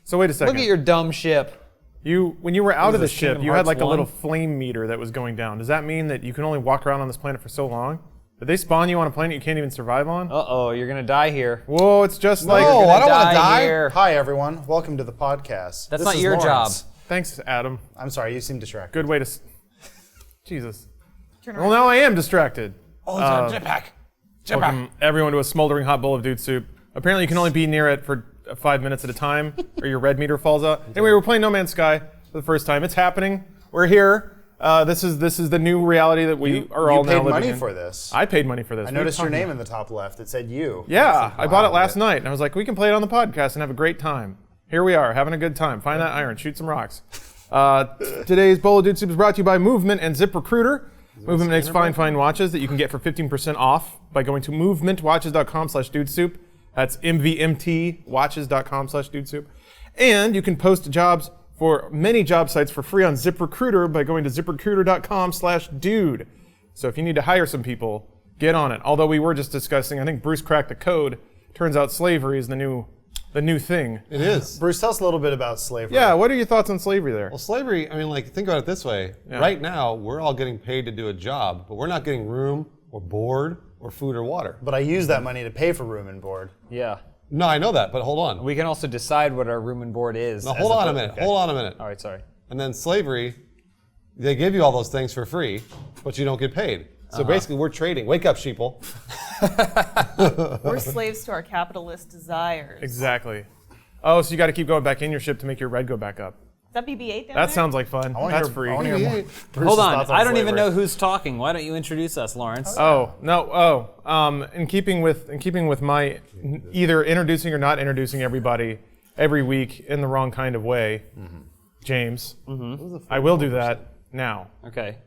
So wait a second. Look at your dumb ship. When you were out of the ship, Kingdom you had Hearts like a 1? little flame meter that was going down. Does that mean that you can only walk around on this planet for so long? Did they spawn you on a planet you can't even survive on? Uh-oh, you're gonna die here. Whoa, it's just like... No, I don't want to die. Here. Hi, everyone. Welcome to the podcast. That's This not is your Lawrence. job. Thanks, Adam. I'm sorry, you seem distracted. Good way to... Jesus. Well, now I am distracted. Oh, it's a jetpack. Welcome everyone to a smoldering hot bowl of dude soup. Apparently you can only be near it for 5 minutes at a time, or your red meter falls out. Anyway, we're playing No Man's Sky for the first time. It's happening. We're here. This is the new reality that we are all now living in. You paid money for this. I paid money for this. I noticed your name in the top left. It said you. Yeah, I bought it last night, and I was like, we can play it on the podcast and have a great time. Here we are, having a good time. Find that iron, shoot some rocks. Today's bowl of dude soup is brought to you by Movement and ZipRecruiter. Movement makes fine watches that you can get for 15% off by going to movementwatches.com/dudesoup. That's mvmtwatches.com/dudesoup. And you can post jobs for many job sites for free on ZipRecruiter by going to ziprecruiter.com/dude. So if you need to hire some people, get on it. Although we were just discussing, I think Bruce cracked the code. Turns out slavery is the new thing. It is. Bruce, tell us a little bit about slavery. Yeah, what are your thoughts on slavery there? Well, slavery, I mean, like, think about it this way. Yeah. Right now, we're all getting paid to do a job, but we're not getting room or board or food or water. But I use that money to pay for room and board. Yeah. No, I know that, but hold on. We can also decide what our room and board is. Now, hold on a minute. okay. Hold on a minute. All right, sorry. And then slavery, they give you all those things for free, but you don't get paid. So basically, we're trading. Wake up, sheeple. We're slaves to our capitalist desires. Exactly. Oh, so you got to keep going back in your ship to make your red go back up. Is that BB-8 down That there? sounds like fun. That's free. I want to hear more. Bruce's Hold on, thoughts I don't even slavery. know who's talking. Why don't you introduce us, Lawrence? In keeping with my either introducing or not introducing everybody every week in the wrong kind of way, James. I will do that now. Okay.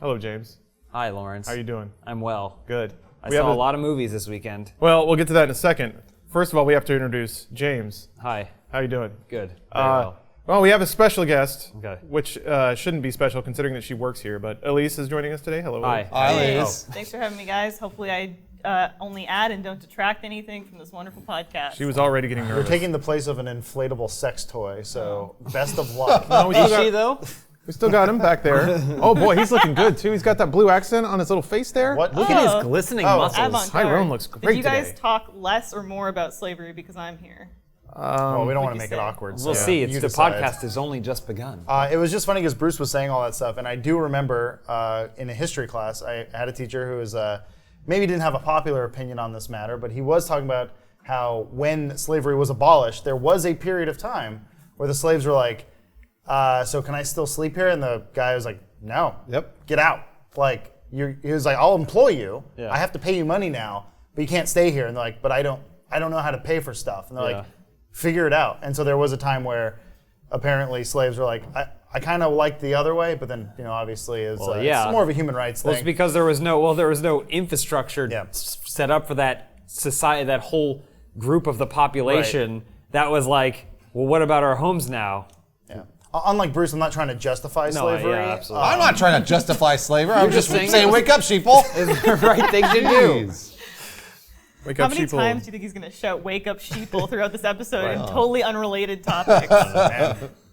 Hello, James. Hi, Lawrence. How you doing? I'm well. Good. I saw a lot of movies this weekend. Well, we'll get to that in a second. First of all, we have to introduce James. Hi. How you doing? Good. Very well. Well, we have a special guest, Okay. which shouldn't be special considering that she works here. But Elise is joining us today. Hello. Hi. Elise. Hi, Hey. Liz. Thanks for having me, guys. Hopefully I only add and don't detract anything from this wonderful podcast. She was already getting You're nervous. taking the place of an inflatable sex toy, so best of luck. No, we still Is got- she, though? We still got him back there. Oh boy, he's looking good too. He's got that blue accent on his little face there. What? Look at his glistening muscles. Avant-garde. Tyrone looks Did great you guys today. talk less or more about slavery because I'm here? Well, we don't want to you make say? it awkward. We'll so see. you The decide. podcast has only just begun. It was just funny because Bruce was saying all that stuff, and I do remember in a history class, I had a teacher who was maybe didn't have a popular opinion on this matter, but he was talking about how when slavery was abolished, there was a period of time where the slaves were like, so can I still sleep here? And the guy was like, no, Yep. get out. Like he was like, I'll employ you. Yeah. I have to pay you money now, but you can't stay here. And they're like, but I don't know how to pay for stuff. And they're Yeah. like, figure it out. And so there was a time where apparently slaves were like, I kind of liked the other way, but then obviously it's more of a human rights Well, thing. it's because there was no infrastructure Yeah. set up for that society, that whole group of the population that was like, well, what about our homes now? Yeah. Unlike Bruce, I'm not trying to justify slavery. yeah, absolutely. I'm not trying to justify slavery. I'm just just saying, wake up, sheeple. It's the right thing to do. Jeez. Wake How up, many sheeple. times do you think he's going to shout "Wake up, sheeple" throughout this episode in totally unrelated topics?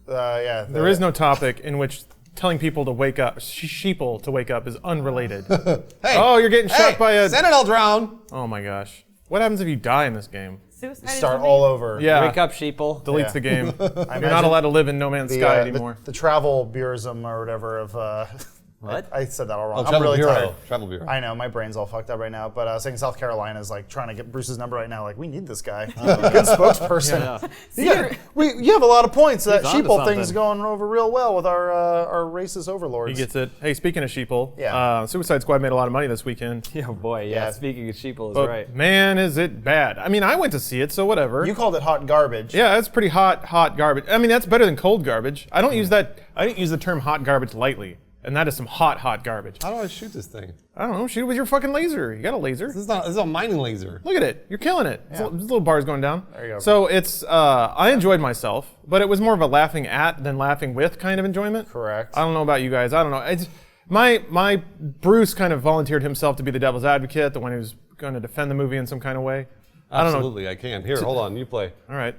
There is no topic in which telling people to wake up, sheeple to wake up, is unrelated. Hey. Oh, you're getting shot by a. Sentinel drown. Oh my gosh. What happens if you die in this game? Suicide Start is all over. Yeah. Wake up, sheeple. Deletes Yeah. the game. You're not imagine allowed to live in No Man's Sky The, anymore. the travel bureauism or whatever of. What? I said that all wrong. Oh, I'm Travel really Bureau. tired. Travel Bureau. I know, my brain's all fucked up right now, but I was saying South Carolina is like trying to get Bruce's number right now. Like, we need this guy. Good spokesperson. Yeah. You have a lot of points. That He's onto sheeple thing's something. going over real well with our racist overlords. He gets it. Hey, speaking of sheeple, Yeah. Suicide Squad made a lot of money this weekend. Oh boy, yeah. Yeah. Speaking of sheeple is But right. man, is it bad. I mean, I went to see it, so whatever. You called it hot garbage. Yeah, that's pretty hot garbage. I mean, that's better than cold garbage. I don't use that. I didn't use the term hot garbage lightly, and that is some hot garbage. How do I shoot this thing? I don't know. Shoot it with your fucking laser. You got a laser. This is a mining laser. Look at it. You're killing it. There's little bars going down. There you go. So it's. I enjoyed myself, but it was more of a laughing at than laughing with kind of enjoyment. Correct. I don't know about you guys. I don't know. It's my Bruce kind of volunteered himself to be the devil's advocate, the one who's going to defend the movie in some kind of way. I don't know. Absolutely, I can. Here, hold on. You play. All right.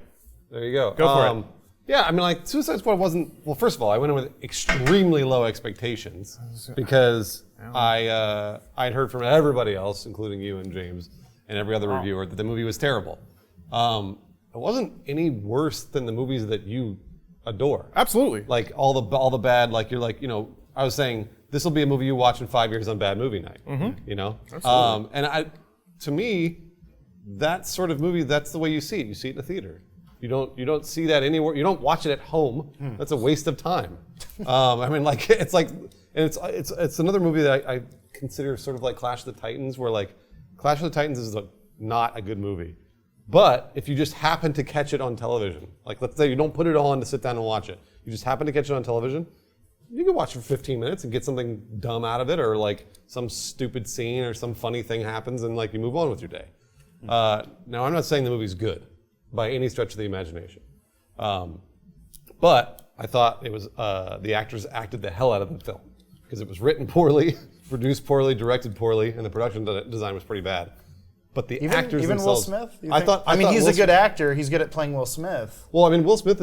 There you go. Go for it. Yeah, I mean, like, Suicide Squad wasn't... Well, first of all, I went in with extremely low expectations because I'd heard from everybody else, including you and James and every other reviewer, that the movie was terrible. It wasn't any worse than the movies that you adore. Absolutely. Like, all the bad, like, you're like, I was saying, this will be a movie you watch in 5 years on bad movie night. Absolutely. And to me, that sort of movie, that's the way you see it. You see it in a theater. You don't see that anywhere. You don't watch it at home. That's a waste of time. I mean, like, it's like, and it's another movie that I consider sort of like Clash of the Titans, where like Clash of the Titans is not a good movie. But if you just happen to catch it on television, like let's say you don't put it on to sit down and watch it, you just happen to catch it on television, you can watch it for 15 minutes and get something dumb out of it, or like some stupid scene or some funny thing happens and like you move on with your day. Now, I'm not saying the movie's good by any stretch of the imagination. But I thought it was the actors acted the hell out of the film because it was written poorly, produced poorly, directed poorly, and the production design was pretty bad. But the actors even themselves, Will Smith? I mean, he's Will a good actor. He's good at playing Will Smith. Well, I mean, Will Smith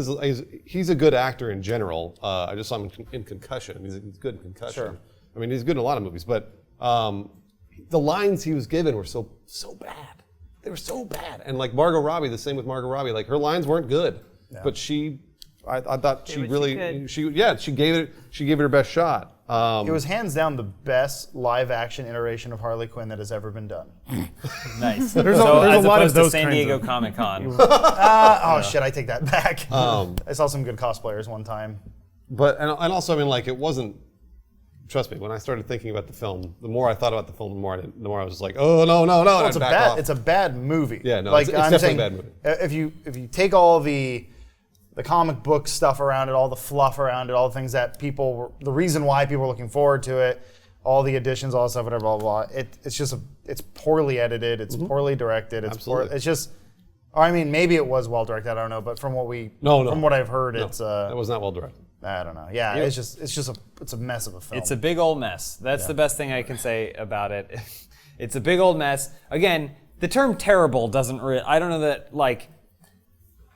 he's a good actor in general. I just saw him in Concussion. He's good in Concussion. Sure. I mean, he's good in a lot of movies, but the lines he was given were so bad. They were so bad. And like Margot Robbie, the same with Margot Robbie. Like her lines weren't good, but I thought she really, she gave it her best shot. It was hands down the best live action iteration of Harley Quinn that has ever been done. Nice. There's so a as lot of opposed those to San kinds Diego of- Comic-Con. Shit, I take that back. I saw some good cosplayers one time. But and also, I mean, like it wasn't. Trust me, when I started thinking about the film, the more I thought about the film, the more I was just like, oh no. Well, it's a bad movie. Yeah, no, like, it's I'm definitely saying, a bad movie. If you take all the comic book stuff around it, all the fluff around it, all the things that the reason why people were looking forward to it, all the additions, all the stuff, whatever, blah blah blah. It's poorly edited. It's poorly directed. Absolutely. I mean, maybe it was well directed. I don't know, but from what I've heard, No, it's that was not well directed. I don't know. Yeah, it's a mess of a film. It's a big old mess. That's the best thing I can say about it. It's a big old mess. Again, the term terrible doesn't really, I don't know that, like,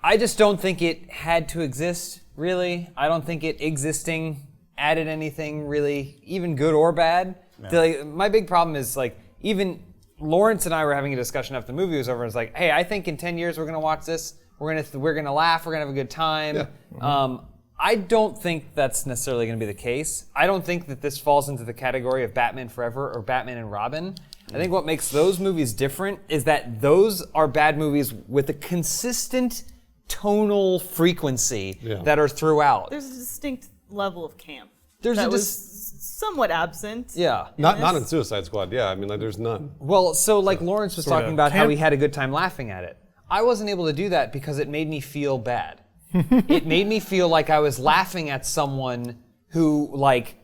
I just don't think it had to exist, really. I don't think it existing added anything really, even good or bad. No. My big problem is, like, even Lawrence and I were having a discussion after the movie was over, and it's like, hey, I think in 10 years we're going to watch this, we're going to laugh, we're going to have a good time. Yeah. Mm-hmm. I don't think that's necessarily going to be the case. I don't think that this falls into the category of Batman Forever or Batman and Robin. I think what makes those movies different is that those are bad movies with a consistent tonal frequency that are throughout. There's a distinct level of camp There's that a was somewhat absent. Yeah. Not in Suicide Squad. Yeah, I mean, like, there's none. Well, so like Lawrence was talking about how camp. he had a good time laughing at it. I wasn't able to do that because it made me feel bad. It made me feel like I was laughing at someone who like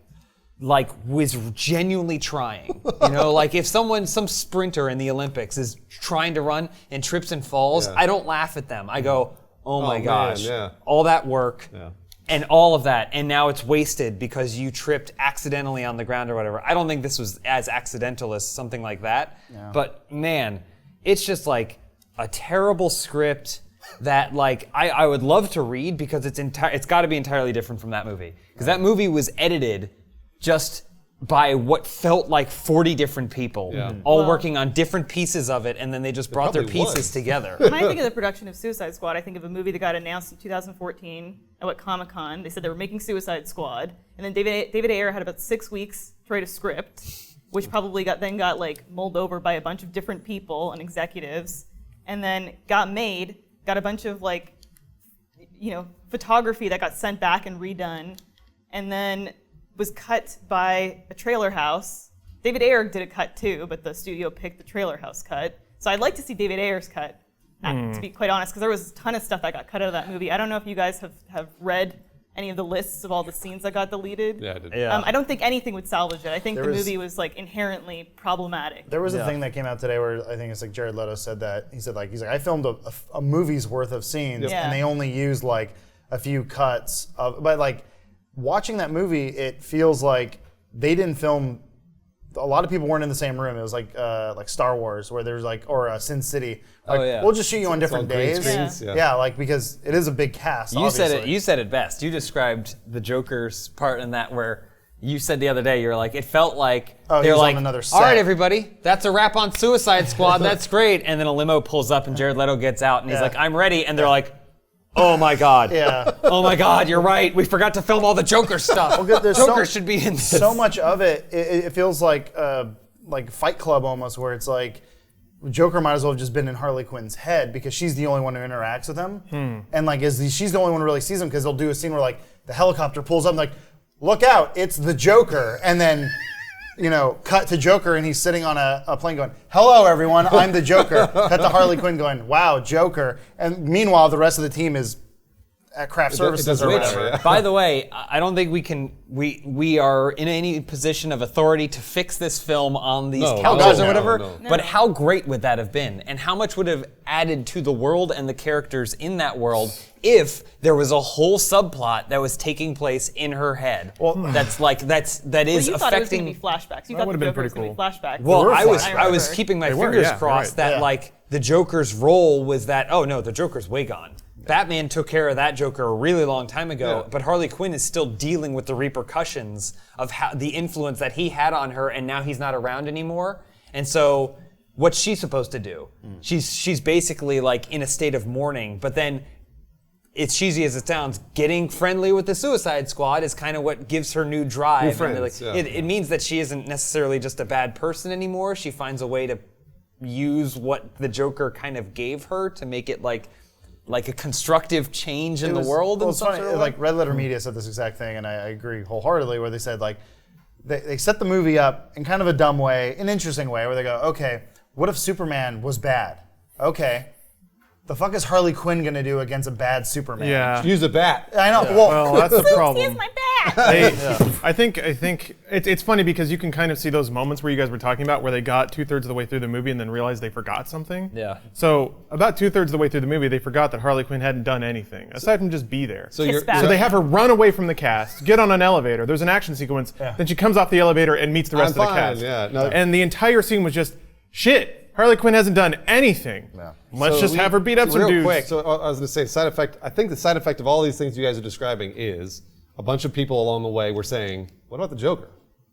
was genuinely trying. You know, like if some sprinter in the Olympics is trying to run and trips and falls, I don't laugh at them. I go, oh my gosh, all that work and all of that, and now it's wasted because you tripped accidentally on the ground or whatever. I don't think this was as accidental as something like that. Yeah. But man, it's just like a terrible script that like I would love to read because it's got to be entirely different from that movie. Because that movie was edited just by what felt like 40 different people, all working on different pieces of it, and then they just brought their pieces together. When I think of the production of Suicide Squad, I think of a movie that got announced in 2014 at Comic-Con. They said they were making Suicide Squad, and then David Ayer had about 6 weeks to write a script, which probably got like mulled over by a bunch of different people and executives, and then got made. Got a bunch of like, photography that got sent back and redone, and then was cut by a trailer house. David Ayer did a cut too, but the studio picked the trailer house cut. So I'd like to see David Ayer's cut, to be quite honest, because there was a ton of stuff that got cut out of that movie. I don't know if you guys have read any of the lists of all the scenes that got deleted. Yeah, I did. Yeah. I don't think anything would salvage it. I think the movie was like inherently problematic. There was a thing that came out today where I think it's like Jared Leto said that he's like I filmed a movie's worth of scenes and they only used like a few cuts of, but like watching that movie, it feels like they didn't film a lot of people weren't in the same room. It was like Star Wars, where there's like, or Sin City. Like, we'll just shoot you on different green days. screens, Yeah, like because it is a big cast. You said it best. You described the Joker's part in that where you said the other day, you're like, it felt like they're like, on another all right, set. everybody, that's a wrap on Suicide Squad. That's great. And then a limo pulls up and Jared Leto gets out and he's like, I'm ready. And they're like, oh my God. Yeah. Oh my God, you're right. We forgot to film all the Joker stuff. Joker should be in this. So much of it feels like Fight Club almost, where it's like Joker might as well have just been in Harley Quinn's head because she's the only one who interacts with him, and like she's the only one who really sees him because they'll do a scene where like the helicopter pulls up and like, look out, it's the Joker, and then cut to Joker and he's sitting on a plane going, hello everyone, I'm the Joker. Cut to Harley Quinn going, wow, Joker, and meanwhile the rest of the team is at craft services or whatever. By the way, I don't think we are in any position of authority to fix this film on these couches or whatever. No. But how great would that have been? And how much would have added to the world and the characters in that world if there was a whole subplot that was taking place in her head? Well, that is you affecting. thought it was going to be flashbacks. You thought would've the been Joker was pretty going to be flashbacks. Well, I remember. was keeping my They were, fingers yeah, crossed right. that like the Joker's role was that, oh no, the Joker's way gone. Batman took care of that Joker a really long time ago, but Harley Quinn is still dealing with the repercussions of the influence that he had on her, and now he's not around anymore. And so, what's she supposed to do? She's basically like in a state of mourning, but then, it's cheesy as it sounds, getting friendly with the Suicide Squad is kind of what gives her new drive. New friends, It means that she isn't necessarily just a bad person anymore. She finds a way to use what the Joker kind of gave her to make it like a constructive change in the world. Well, in it's some funny. sort of Like Red Letter Media said this exact thing, and I agree wholeheartedly. Where they said like they set the movie up in kind of a dumb way, an interesting way, where they go, okay, what if Superman was bad? Okay, the fuck is Harley Quinn gonna do against a bad Superman? Yeah. Use a bat. I know. Well, that's the problem. Here's my bat. I think it's funny because you can kind of see those moments where you guys were talking about where they got 2/3 of the way through the movie and then realized they forgot something. Yeah. So about 2/3 of the way through the movie, they forgot that Harley Quinn hadn't done anything aside from just be there. So Kiss back. So they have her run away from the cast, get on an elevator. There's an action sequence. Then she comes off the elevator and meets the rest I'm of the fine, cast. yeah, no. And the entire scene was just shit. Harley Quinn hasn't done anything. Let's just have her beat up some real dudes. quick. So I was going to say, side effect. I think the side effect of all these things you guys are describing is a bunch of people along the way were saying, "What about the Joker?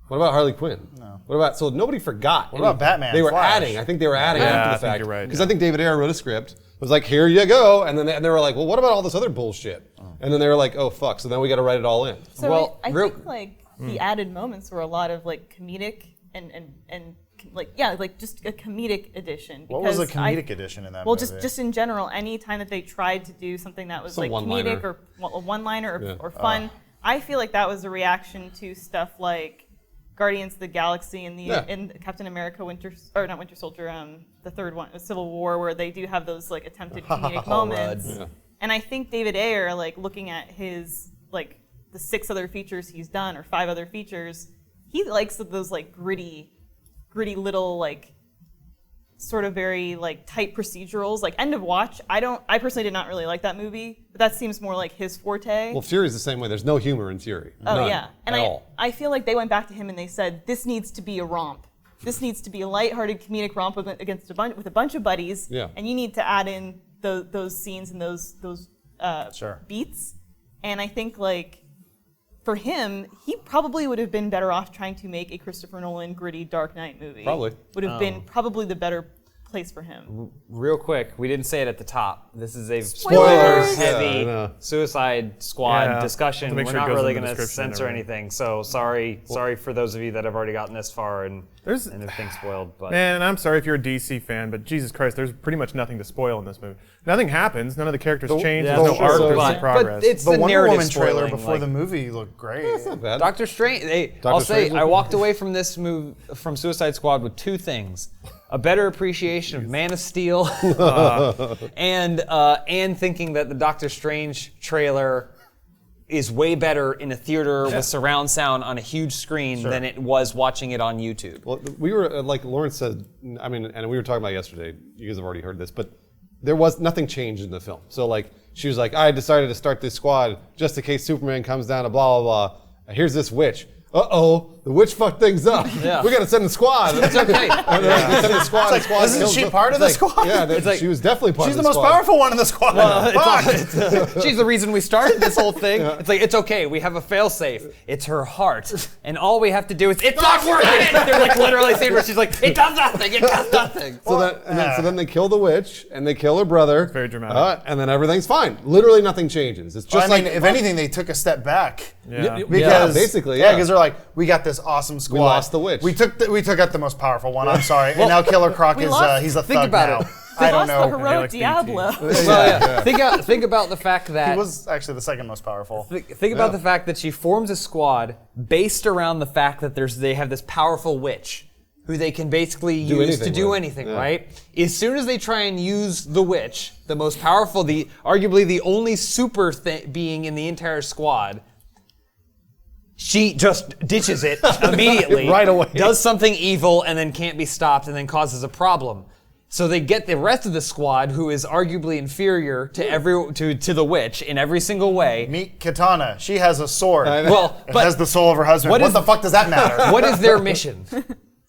What about Harley Quinn? What about?" So nobody forgot. What about Batman? They were Flash? adding. I think they were adding Yeah, after I the think fact. you're right, Because yeah. I think David Ayer wrote a script. It was like, "Here you go," and then they were like, "Well, what about all this other bullshit?" And then they were like, "Oh fuck!" So then we got to write it all in. So Well, I real- think like the added moments were a lot of like comedic and like just a comedic addition. What was the because I- comedic edition in that Well, movie? just in general, any time that they tried to do something that was Some like one-liner. comedic or a one-liner Yeah. or fun, I feel like that was a reaction to stuff like Guardians of the Galaxy and in Captain America not Winter Soldier, the third one, Civil War, where they do have those like attempted comedic moments. Yeah. And I think David Ayer, like looking at his like the 6 other features he's done or 5 other features, he likes those like gritty little like sort of very like tight procedurals. Like End of Watch, I personally did not really like that movie, but that seems more like his forte. Well, Fury's the same way. There's no humor in Fury. Oh None yeah, and at all. I feel like they went back to him and they said this needs to be a romp. This needs to be a lighthearted comedic romp with a bunch of buddies. Yeah. And you need to add in those scenes and those Sure. beats. And I think like for him, he probably would have been better off trying to make a Christopher Nolan gritty Dark Knight movie. Probably. Would have been probably the better place for him. Real quick, we didn't say it at the top. This is a Spoilers! spoiler-heavy Yeah, I know. Suicide Squad Yeah, discussion. to make We're sure it not goes really in the going to description and censor everything. anything. So sorry for those of you that have already gotten this far and There's- everything's spoiled. But Man, I'm sorry if you're a DC fan, but Jesus Christ, there's pretty much nothing to spoil in this movie. Nothing happens. None of the characters change. yeah, There's no that's true. arc. So- There's no but progress. it's the the Wonder narrative Woman trailer spoiling, before like- the movie looked great. It's not bad. Doctor Strange. I'll say I walked away from this movie, from Suicide Squad, with 2 things: a better appreciation of Man of Steel, and thinking that the Doctor Strange trailer is way better in a theater with surround sound on a huge screen than it was watching it on YouTube. Well, we were, like Lawrence said, I mean, and we were talking about yesterday, you guys have already heard this, but there was nothing changed in the film. So, like, she was like, I decided to start this squad just in case Superman comes down to blah, blah, blah. Here's this witch. Uh-oh, the witch fucked things up. Yeah. We got to send the squad. It's okay. And then they send the squad. It's like, isn't she part of the squad? Yeah, like- she was definitely part She's of the the most squad. powerful one in the squad. She's the reason we started this whole thing. It's like, it's okay. We have a failsafe. It's her heart. And all we have to do is, it's not working. They're like literally saying where she's like, it does nothing. It does nothing. So then they kill the witch and they kill her brother. Very dramatic. And then everything's fine. Literally nothing changes. It's just I mean, like if anything, they took a step back. Yeah. Because basically, yeah, yeah. because they're like, we got this awesome squad. lost the witch. We took out the most powerful one. I'm sorry. And now Killer Croc We is lost- he's a Think thug about now. it. I don't Lost the know. heroic Like BT. Diablo. Well, yeah. Think about the fact that He was actually the second most powerful. Think about the fact that she forms a squad based around the fact that they have this powerful witch who they can basically use anything to do with. anything, Yeah. right? As soon as they try and use the witch, the most powerful, arguably the only super being in the entire squad, she just ditches it immediately, Right away. does something evil, and then can't be stopped, and then causes a problem. So they get the rest of the squad, who is arguably inferior to the witch in every single way. Meet Katana. She has a sword. Well, It but has the soul of her husband. what What is- the fuck does that matter? what is their mission?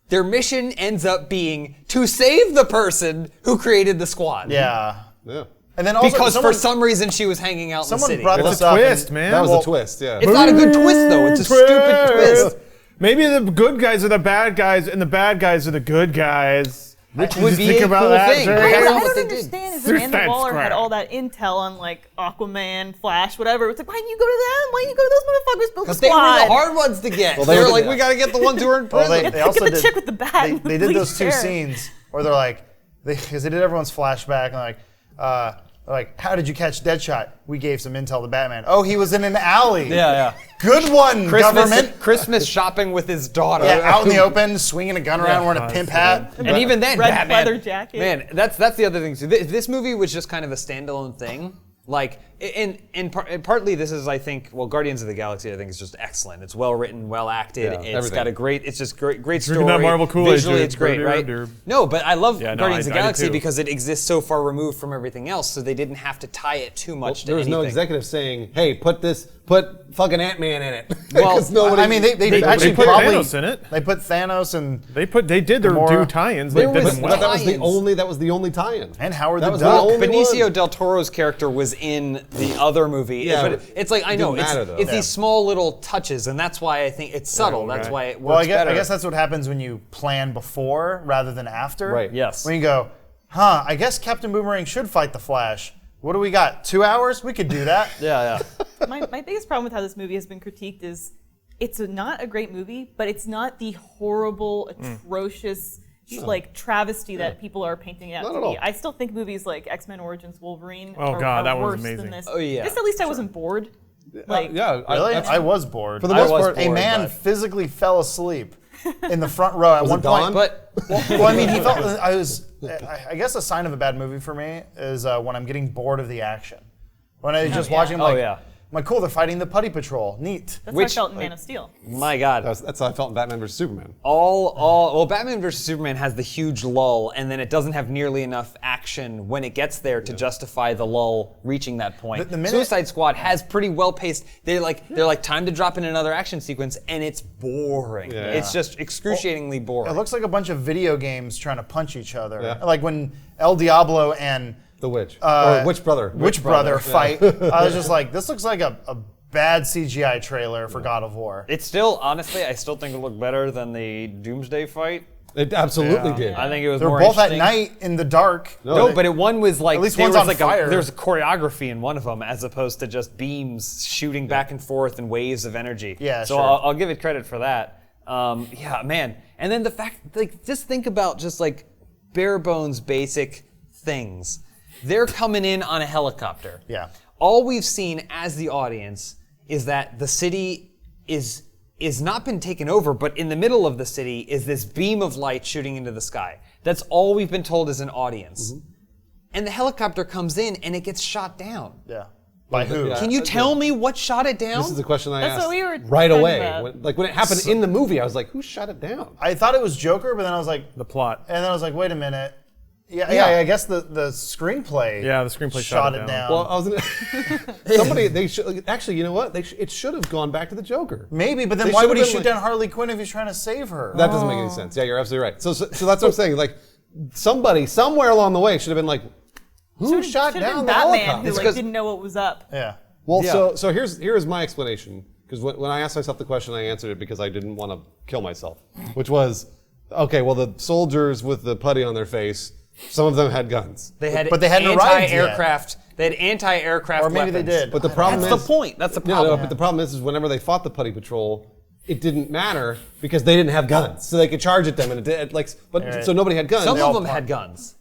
Their mission ends up being to save the person who created the squad. Yeah. Yeah. And then also Because someone, for some reason she was hanging out in the someone city. brought It's this a up. twist, and- man. That was Well, a twist, yeah. It's not a good twist though. It's a stupid twist. Maybe the good guys are the bad guys, and the bad guys are the good guys. Which would be think a about cool that, thing. Jerry? But I that's not what don't they did. understand is Suicide Amanda Waller Squad. had all that intel on like Aquaman, Flash, whatever. It's like, why didn't you go to them? Why didn't you go to those motherfuckers? Build the Because they were squad. the hard ones to get. they they were were like, the- we gotta get the ones who are in Well, prison. they also Get the did. chick with the bat. They did those Please two share. scenes where they're like, because they did everyone's flashback and like, how did you catch Deadshot? We gave some intel to Batman. Oh, he was in an alley. Yeah. Good one, government. Christmas shopping with his daughter. Yeah, out in the open, swinging a gun around, wearing a pimp hat. And even then, Red Batman, leather jacket. Man, that's the other thing too. This movie was just kind of a standalone thing. Like, and partly this is, I think, well, Guardians of the Galaxy, I think, is just excellent. It's well written, well acted. Yeah, It's everything. got a great, it's just great Drinking story. that Marvel Kool-Aid, Visually, dude. it's great, right? Derb. No, but I love Yeah, no, Guardians of I the do Galaxy too. because it exists so far removed from everything else, so they didn't have to tie it too much to There was anything. no executive saying, "Hey, put fucking Ant-Man in it." Well, 'Cause nobody. I mean, they actually put probably Thanos in it. They put Thanos and They did their Gamora. due tie-ins. They There did was- them But well. that was the Tie-ins. only tie-in. and Howard That the was Duck. the only Benicio one. del Toro's character was in the other movie. Yeah, but but it's like, I it know, didn't matter, though. it's Yeah. these small little touches, and that's why I think it's subtle. That's right. why it works Well, I better. guess that's what happens when you plan before rather than after. Right. Yes. When you go, I guess Captain Boomerang should fight the Flash. What do we got? 2 hours? We could do that. Yeah. My biggest problem with how this movie has been critiqued is it's not a great movie, but it's not the horrible, atrocious, like travesty that people are painting it out Not to at be. all. I still think movies like X-Men Origins Wolverine Oh, are, God, are that one's worse amazing. than this. Oh, yeah. This at least I wasn't bored. Like, Yeah, Really? that's- I was bored. For the most was part, a bored, man but- physically fell asleep in the front row at Was one it Dawn? point. But Well, I mean, he felt. I guess a sign of a bad movie for me is when I'm getting bored of the action. When I just watching, I'm Oh, like, yeah. I'm like, cool, they're fighting the Putty Patrol. Neat. that's Which- how I felt in Man of Steel. my God. that's how I felt in Batman vs Superman. Well, Batman vs Superman has the huge lull, and then it doesn't have nearly enough action when it gets there to justify the lull reaching that point. The minute- Suicide Squad has pretty well paced. They're like time to drop in another action sequence, and it's boring. Yeah. It's just excruciatingly boring. It looks like a bunch of video games trying to punch each other. Yeah. Like when El Diablo and The Witch or Witch Brother. Witch Brother fight. I was just like, this looks like a bad CGI trailer for God of War. It's still, honestly, I still think it looked better than the Doomsday fight. It absolutely Yeah. did. I think it was They're more both at interesting. night in the dark. No, but one was like At least there one's was on like fire. there's choreography in one of them as opposed to just beams shooting back and forth and waves of energy. Yeah, so sure. I'll give it credit for that. Yeah, man. And then the fact, like, just think about just like bare bones basic things. They're coming in on a helicopter. Yeah. All we've seen as the audience is that the city is not been taken over, but in the middle of the city is this beam of light shooting into the sky. That's all we've been told as an audience. And the helicopter comes in and it gets shot down. Yeah. By who? Yeah. Can you tell me what shot it down? This is the question I That's asked what we were right talking away. about. When it happened in the movie, I was like, who shot it down? I thought it was Joker, but then I was like, The plot. and then I was like, wait a minute. Yeah, I guess the screenplay. Yeah, the screenplay shot it down. Well, I was somebody. They should actually. You know what? It should have gone back to the Joker. Maybe, but then They why should would he have shoot been down Harley Quinn if he's trying to save her? That doesn't make any sense. Yeah, you're absolutely right. So that's what I'm saying. Like, somebody somewhere along the way should have been like, who shot Should've down been the Batman helicopter? who like, didn't know what was up. Yeah. Well, Yeah. so here's my explanation. Because when I asked myself the question, I answered it because I didn't want to kill myself. Which was, okay, well, the soldiers with the putty on their face, some of them had guns. They had But they hadn't arrived yet. anti-aircraft. They had anti-aircraft Or maybe weapons. they did. But the problem That's is the point. That's the No, problem. but the problem is whenever they fought the putty patrol, it didn't matter because they didn't have guns, so they could charge at them, and it did, so nobody had guns. Some They of all them par- had guns.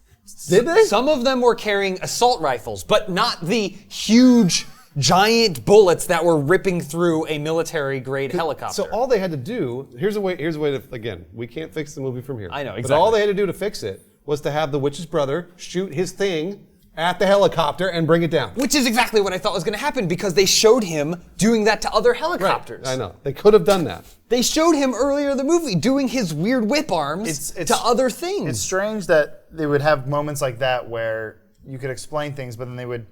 Did they? Some of them were carrying assault rifles, but not the huge, giant bullets that were ripping through a military-grade helicopter. So all they had to do, here's a way to, again, we can't fix the movie from here. I know, But exactly. all they had to do to fix it was to have the witch's brother shoot his thing at the helicopter and bring it down. Which is exactly what I thought was going to happen because they showed him doing that to other helicopters. I know. They could have done that. They showed him earlier in the movie doing his weird whip arms to other things. It's strange that they would have moments like that where you could explain things, but then they would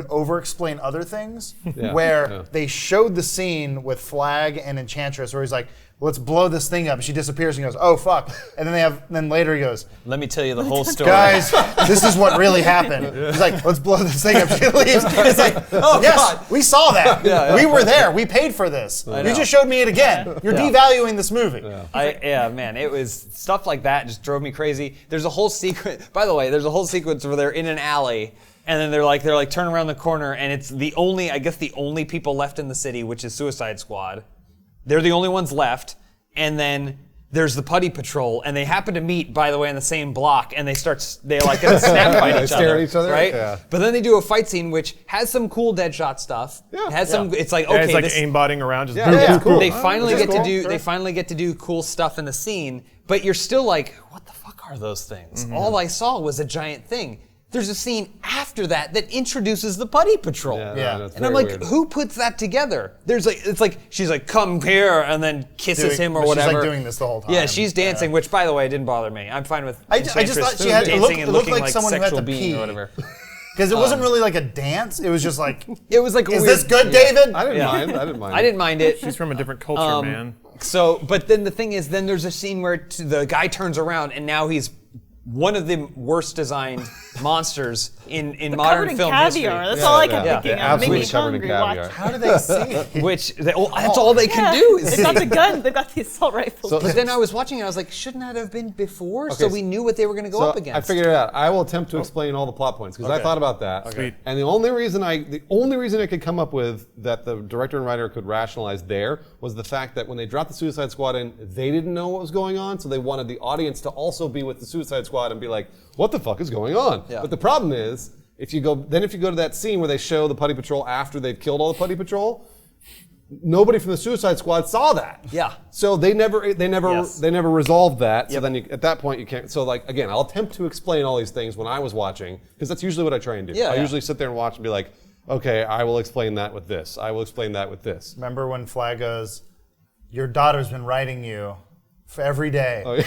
over-explain other things. Where they showed the scene with Flag and Enchantress, where he's like, "Let's blow this thing up." And she disappears, and he goes, "Oh fuck!" And then later he goes, Let me tell you the whole story. "Guys, this is what really happened." He's like, "Let's blow this thing up." She leaves. It's like, Oh, yes, God. we saw that. Yeah. We were there. We paid for this. You know. just showed me it again. You're devaluing this movie. Man, it was stuff like that just drove me crazy. There's a whole sequence. By the way, there's a whole sequence where they're in an alley, and then they're like turn around the corner, and it's the only people left in the city, which is Suicide Squad. They're the only ones left, and then there's the Putty Patrol, and they happen to meet, by the way, in the same block, and they like gonna snap fight They each stare other, at each other? right? Yeah. But then they do a fight scene which has some cool Deadshot stuff. Yeah. It has some. It's like Yeah, okay, it's like this, aimbotting around, just Yeah, boom, yeah, boom, it's cool. boom. they finally Which is get to cool, do sure. they finally get to do cool stuff in the scene, but you're still like, what the fuck are those things? All I saw was a giant thing. There's a scene after that introduces the Putty Patrol. Yeah. That's And I'm very like, weird. who puts that together? It's like she's like, come here, and then kisses him or But whatever. She's like doing this the whole time. Yeah, she's dancing, which by the way didn't bother me. I'm fine with I just Enchantress thought she had to dancing look, and it looked looking like someone who had sexual to being pee. or whatever. Because it wasn't really like a dance. It was just like, It was like a is weird, this good, David? I didn't mind. I didn't mind. I didn't mind it. She's from a different culture, man. So, but then the thing is, then there's a scene where the guy turns around and now he's one of the worst designed monsters in Covered modern in film caviar. history. That's all I yeah. kept Yeah, thinking yeah, of. It made me absolutely covered in hungry. caviar. Watch. How do they see? Which that's all they can do. They've got the gun. They've got the assault rifles. But then I was watching it, I was like, shouldn't that have been before? So Okay, we knew what they were going to go So up against. I figured it out. I will attempt to explain all the plot points because I thought about that. Sweet. And the only reason I could come up with that the director and writer could rationalize there was the fact that when they dropped the Suicide Squad in, they didn't know what was going on, so they wanted the audience to also be with the Suicide Squad and be like, "What the fuck is going on?" Yeah. But the problem is, if you go to that scene where they show the Putty Patrol after they've killed all the Putty Patrol, nobody from the Suicide Squad saw that. Yeah. So they never Yes. resolved that. So Yep. then at that point you can't. So like again, I'll attempt to explain all these things when I was watching because that's usually what I try and do. Yeah, I yeah. usually sit there and watch and be like, okay, I will explain that with this. I will explain that with this. Remember when Flag goes, "Your daughter's been writing you for every day. Oh, yeah.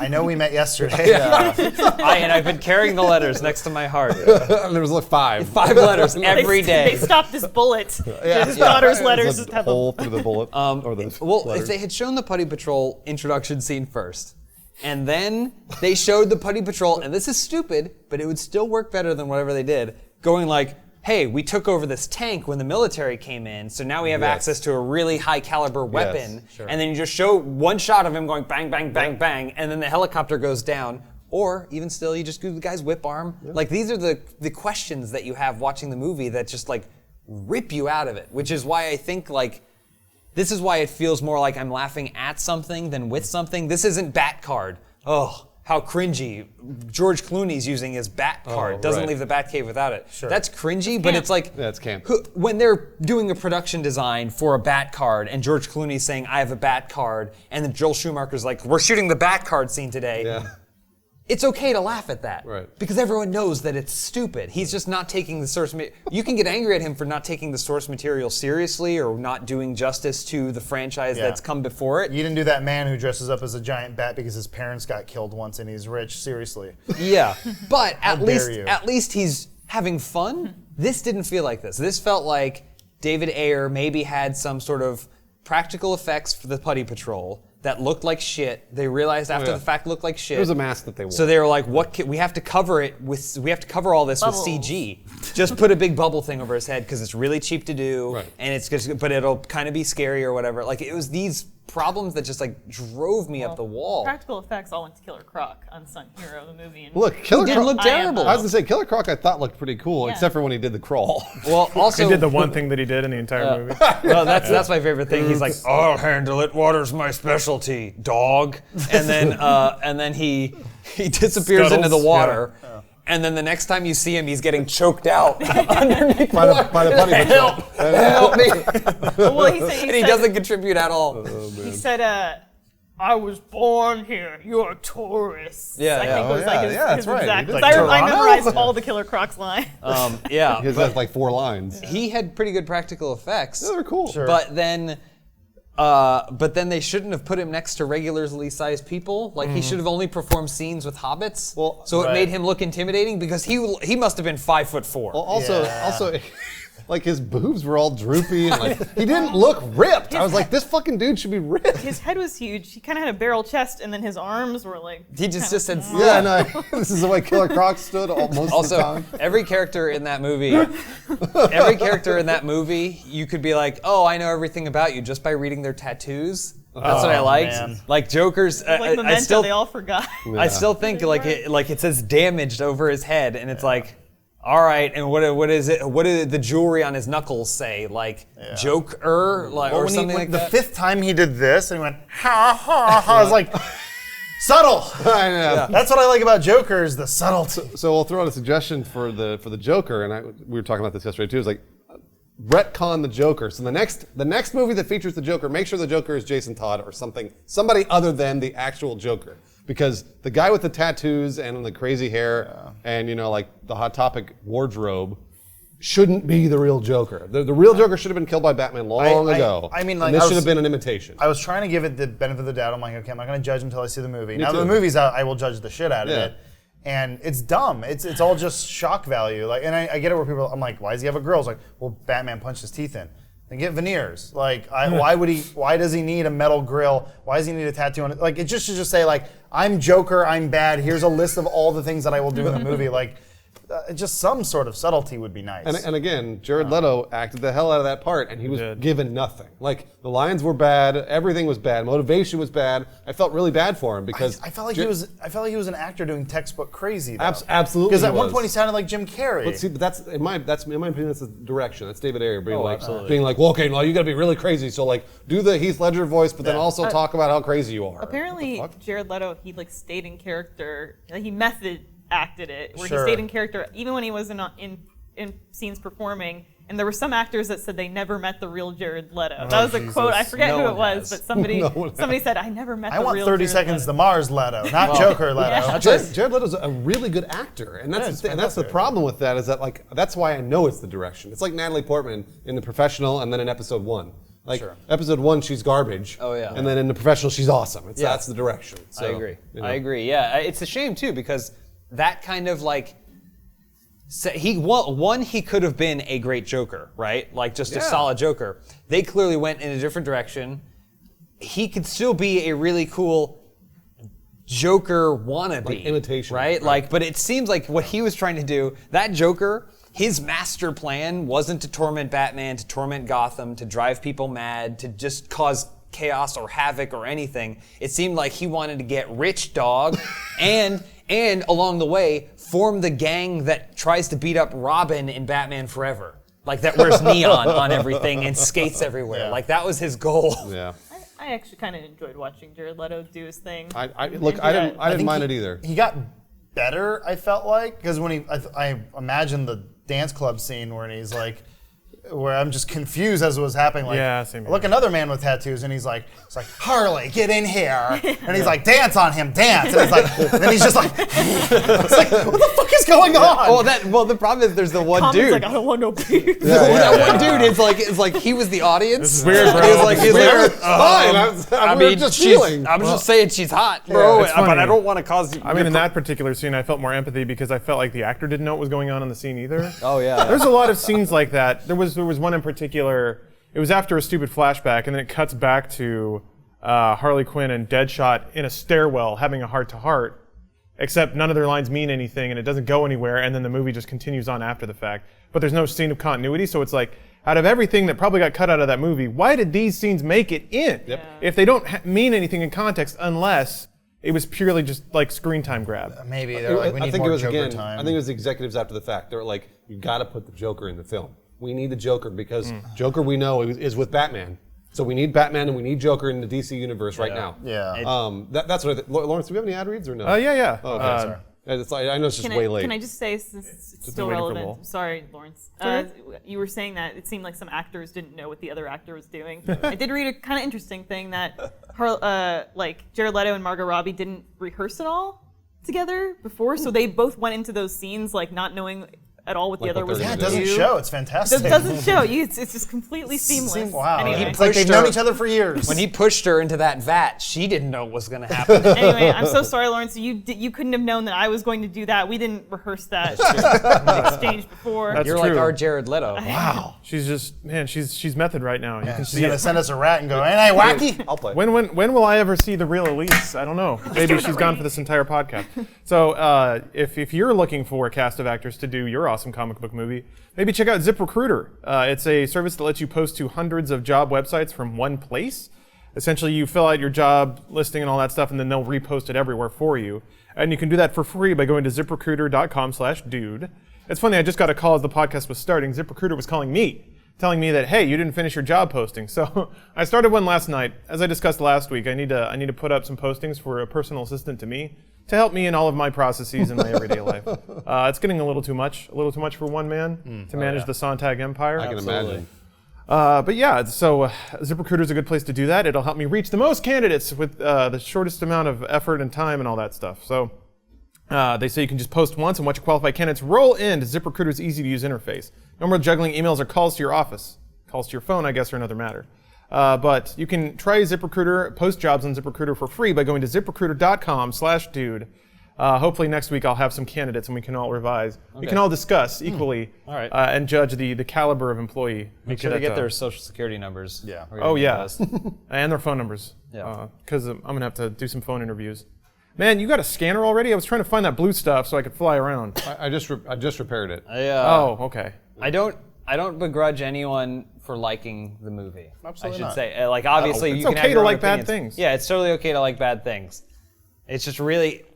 I know we met yesterday." and I've been carrying the letters next to my heart. There was like 5. 5 letters every They day. stopped this bullet. His Yeah. daughter's There's letters a just have a hole through the bullet. Or the Well, letters. if they had shown the Putty Patrol introduction scene first, and then they showed the Putty Patrol, and this is stupid, but it would still work better than whatever they did, going like, hey, we took over this tank when the military came in, so now we have Yes. access to a really high caliber weapon, sure. and then you just show one shot of him going bang, bang, bang, bang, and then the helicopter goes down. Or even still, you just do the guy's whip arm. Like these are the questions that you have watching the movie that just like rip you out of it, which is why I think like this is why it feels more like I'm laughing at something than with something. This isn't Bat Card. Oh, how cringy. George Clooney's using his Bat Card. Doesn't right. leave the Batcave without it. That's cringy, but it's like Yeah, it's camp. when they're doing a production design for a Bat Card and George Clooney's saying, I have a Bat Card, and then Joel Schumacher's like, we're shooting the Bat Card scene today. Yeah. it's okay to laugh at that. Right. Because everyone knows that it's stupid. He's just not taking the source material. You can get angry at him for not taking the source material seriously or not doing justice to the franchise that's come before it. You didn't do that man who dresses up as a giant bat because his parents got killed once and he's rich. Seriously. Yeah. But at dare you. least he's having fun. This didn't feel like this. This felt like David Ayer maybe had some sort of practical effects for the Putty Patrol that looked like shit. They realized after the fact looked like shit. It was a mask that they wore. So they were like, we have to cover all this Bubbles. with CG. Just put a big bubble thing over his head because it's really cheap to do, Right. and it's just, but it'll kind of be scary or whatever. Like it was these problems that just like drove me up the wall. Practical effects all went to Killer Croc, unsung hero of the movie. And Look, Killer Didn't Croc look terrible. I was gonna say Killer Croc I thought looked pretty cool, Yeah. except for when he did the crawl. Well, also He did the one thing that he did in the entire movie. well, that's my favorite thing. He's like, "I'll handle it. Water's my specialty, dog." And then he disappears Scuttles, into the water. And then the next time you see him, he's getting choked out underneath by the Putty Patrol. Help me! well, he said, And he doesn't contribute at all. He said, I was born here. You're a tourist. Yeah, I yeah. think Oh, was yeah, like his, yeah, his that's right. exact. He did. I Toronto? memorized all the Killer Croc's lines. Yeah, He has but like 4 lines. he had pretty good practical effects. Those are cool. Sure. But then they shouldn't have put him next to regularly sized people. Like he should have only performed scenes with hobbits. Well, so it right. made him look intimidating because he must have been 5'4". Well, also, Yeah. like his boobs were all droopy and like he didn't look ripped. I was like, this fucking dude should be ripped. His head was huge. He kind of had a barrel chest, and then his arms were like. He just said. Yeah, no, this is the way Killer Croc stood most of the Also, time. every character in that movie, you could be like, oh, I know everything about you just by reading their tattoos. That's what I liked. man. Like Joker's, Like I Memento, still, they all forgot. I still think like it says damaged over his head, and it's like, all right, and what is it? What did the jewelry on his knuckles say? Like Joker, like or When something like the that. 5th time he did this, and he went, ha ha ha, I was like, subtle. I know. That's what I like about Joker is the subtlety. So we'll throw out a suggestion for the Joker, and we were talking about this yesterday too. Is like retcon the Joker. So the next movie that features the Joker, make sure the Joker is Jason Todd or somebody other than the actual Joker, because the guy with the tattoos and the crazy hair and like the Hot Topic wardrobe shouldn't be the real Joker. The real Joker should have been killed by Batman long ago. I mean, and like, this I should was- have been an imitation. I was trying to give it the benefit of the doubt. I'm like, okay, I'm not going to judge until I see the movie. Now too. that the movie's out, I will judge the shit out of Yeah. it. And it's dumb. It's all just shock value. Like, and I get it where people. I'm like, why does he have a grill? It's like, well, Batman punched his teeth in. Then get veneers. Like, why would he? Why does he need a metal grill? Why does he need a tattoo on it? Like, it just should just say like, I'm Joker. I'm bad. Here's a list of all the things that I will do in the movie. Like, just some sort of subtlety would be nice. And again, Jared Leto acted the hell out of that part, and he was did. given nothing. Like the lines were bad, everything was bad, motivation was bad. I felt really bad for him because I felt like he was. I felt like he was an actor doing textbook crazy. Though. Absolutely, Because at he one was. point he sounded like Jim Carrey. But see, but that's in my opinion, that's the direction. That's David Ayer being absolutely. being like, well, okay, no, you got to be really crazy. So like, do the Heath Ledger voice, but then Yeah. also talk about how crazy you are. Apparently, What the fuck? Jared Leto, he like stayed in character. Like, he method acted it, where Sure. he stayed in character even when he wasn't in scenes performing. And there were some actors that said they never met the real Jared Leto. That was a quote. I forget No who one it was, has. but somebody No one somebody said I never met I the want real 30 Jared seconds Leto. to Mars Leto, not Joker Leto. Yeah. Not Jared Leto's a really good actor, and Yeah, that's it's the, and that's the fantastic. problem with that is that like that's why I know it's the direction. It's like Natalie Portman in The Professional, and then in Episode 1. Like Sure. Episode 1, she's garbage. Oh, yeah. And then in The Professional, she's awesome. Yeah. That's the direction. So, I agree. you know. I agree. Yeah, it's a shame too because that kind of like he could have been a great Joker, right? Like just a Yeah. solid Joker. They clearly went in a different direction. He could still be a really cool Joker wannabe, Like imitation, right? right. Like, but it seems like what he was trying to do, that Joker, his master plan wasn't to torment Batman, to torment Gotham, to drive people mad, to just cause chaos or havoc or anything. It seemed like he wanted to get rich, dog, and along the way form the gang that tries to beat up Robin in Batman Forever. Like that wears neon on everything and skates everywhere. Yeah. Like that was his goal. Yeah. I actually kind of enjoyed watching Jared Leto do his thing. I Into didn't that. mind it either. He got better, I felt like, because when I imagine the dance club scene where he's like, where I'm just confused as to what's happening. Like, Yeah, same here. look, another man with tattoos, and it's like, Harley, get in here, and he's like, dance on him, dance, and he's like, and then he's just like, it's like, what the fuck is going on? Well, the problem is there's the one Common's dude. like, I don't want no beef. That one dude is like he was the audience. This is weird, bro. He's like, Fine, I we're mean, just feeling. I'm just saying she's hot, bro. it's But funny. I don't want to cause you. I mean, in that particular scene, I felt more empathy because I felt like the actor didn't know what was going on in the scene either. Oh yeah. There's a lot of scenes like that. There was one in particular. It was after a stupid flashback, and then it cuts back to Harley Quinn and Deadshot in a stairwell having a heart-to-heart, except none of their lines mean anything, and it doesn't go anywhere, and then the movie just continues on after the fact. But there's no scene of continuity, so it's like, out of everything that probably got cut out of that movie, why did these scenes make it in? Yep. If they don't mean anything in context, unless it was purely just like screen time grab. Maybe they're like, we I need think more it was Joker again. time. I think it was the executives after the fact. They were like, "You got to put the Joker in the film. We need the Joker because Joker we know is with Batman. So we need Batman and we need Joker in the DC universe right now." Yeah. That's what. Lawrence, do we have any ad reads or no? Yeah. Oh, okay, sorry. I know it's just way late. Can I just say, since it's still waiting for relevant? Lowell. Sorry, Lawrence. You were saying that it seemed like some actors didn't know what the other actor was doing. I did read a kind of interesting thing that, like Jared Leto and Margot Robbie didn't rehearse at all together before, so they both went into those scenes like not knowing at all what the Like other what was they're going Yeah, to it do. doesn't show. It's fantastic. It doesn't show. It's just completely seamless. Wow. Anyway. It's like they've pushed known her- each other for years. When he pushed her into that vat, she didn't know what was going to happen. Anyway, I'm so sorry, Lawrence. You couldn't have known that I was going to do that. We didn't rehearse that exchange before. That's You're like true. our Jared Leto. Wow. She's just, man, she's method right now. You can She's see gonna it. send us a rat and go, ain't I wacky? I'll play. When will I ever see the real Elise? I don't know. Maybe she's gone for this entire podcast. So if you're looking for a cast of actors to do your awesome comic book movie, maybe check out ZipRecruiter. It's a service that lets you post to hundreds of job websites from one place. Essentially, you fill out your job listing and all that stuff, and then they'll repost it everywhere for you. And you can do that for free by going to ZipRecruiter.com/dude. It's funny, I just got a call as the podcast was starting. ZipRecruiter was calling me, telling me that, hey, you didn't finish your job posting. So I started one last night. As I discussed last week, I need to put up some postings for a personal assistant to me to help me in all of my processes in my everyday life. It's getting a little too much for one man to manage the Sontag empire. I can imagine. But yeah, so ZipRecruiter is a good place to do that. It'll help me reach the most candidates with the shortest amount of effort and time and all that stuff. So they say you can just post once and watch your qualified candidates roll into ZipRecruiter's easy-to-use interface. No more juggling emails or calls to your office. Calls to your phone, I guess, are another matter. But you can try ZipRecruiter, post jobs on ZipRecruiter for free by going to ZipRecruiter.com/dude. Hopefully next week I'll have some candidates and we can all revise. We can all discuss equally All right. and judge the caliber of employee. Make sure to get their social security numbers. Yeah. We're gonna Oh do yeah, those. and their phone numbers. Yeah. Because I'm gonna have to do some phone interviews. Man, you got a scanner already? I was trying to find that blue stuff so I could fly around. I just repaired it. Oh, okay. I don't begrudge anyone for liking the movie. Absolutely I should not. say, like obviously It's you can okay have to your own like bad opinions. things. Yeah, it's totally okay to like bad things. It's just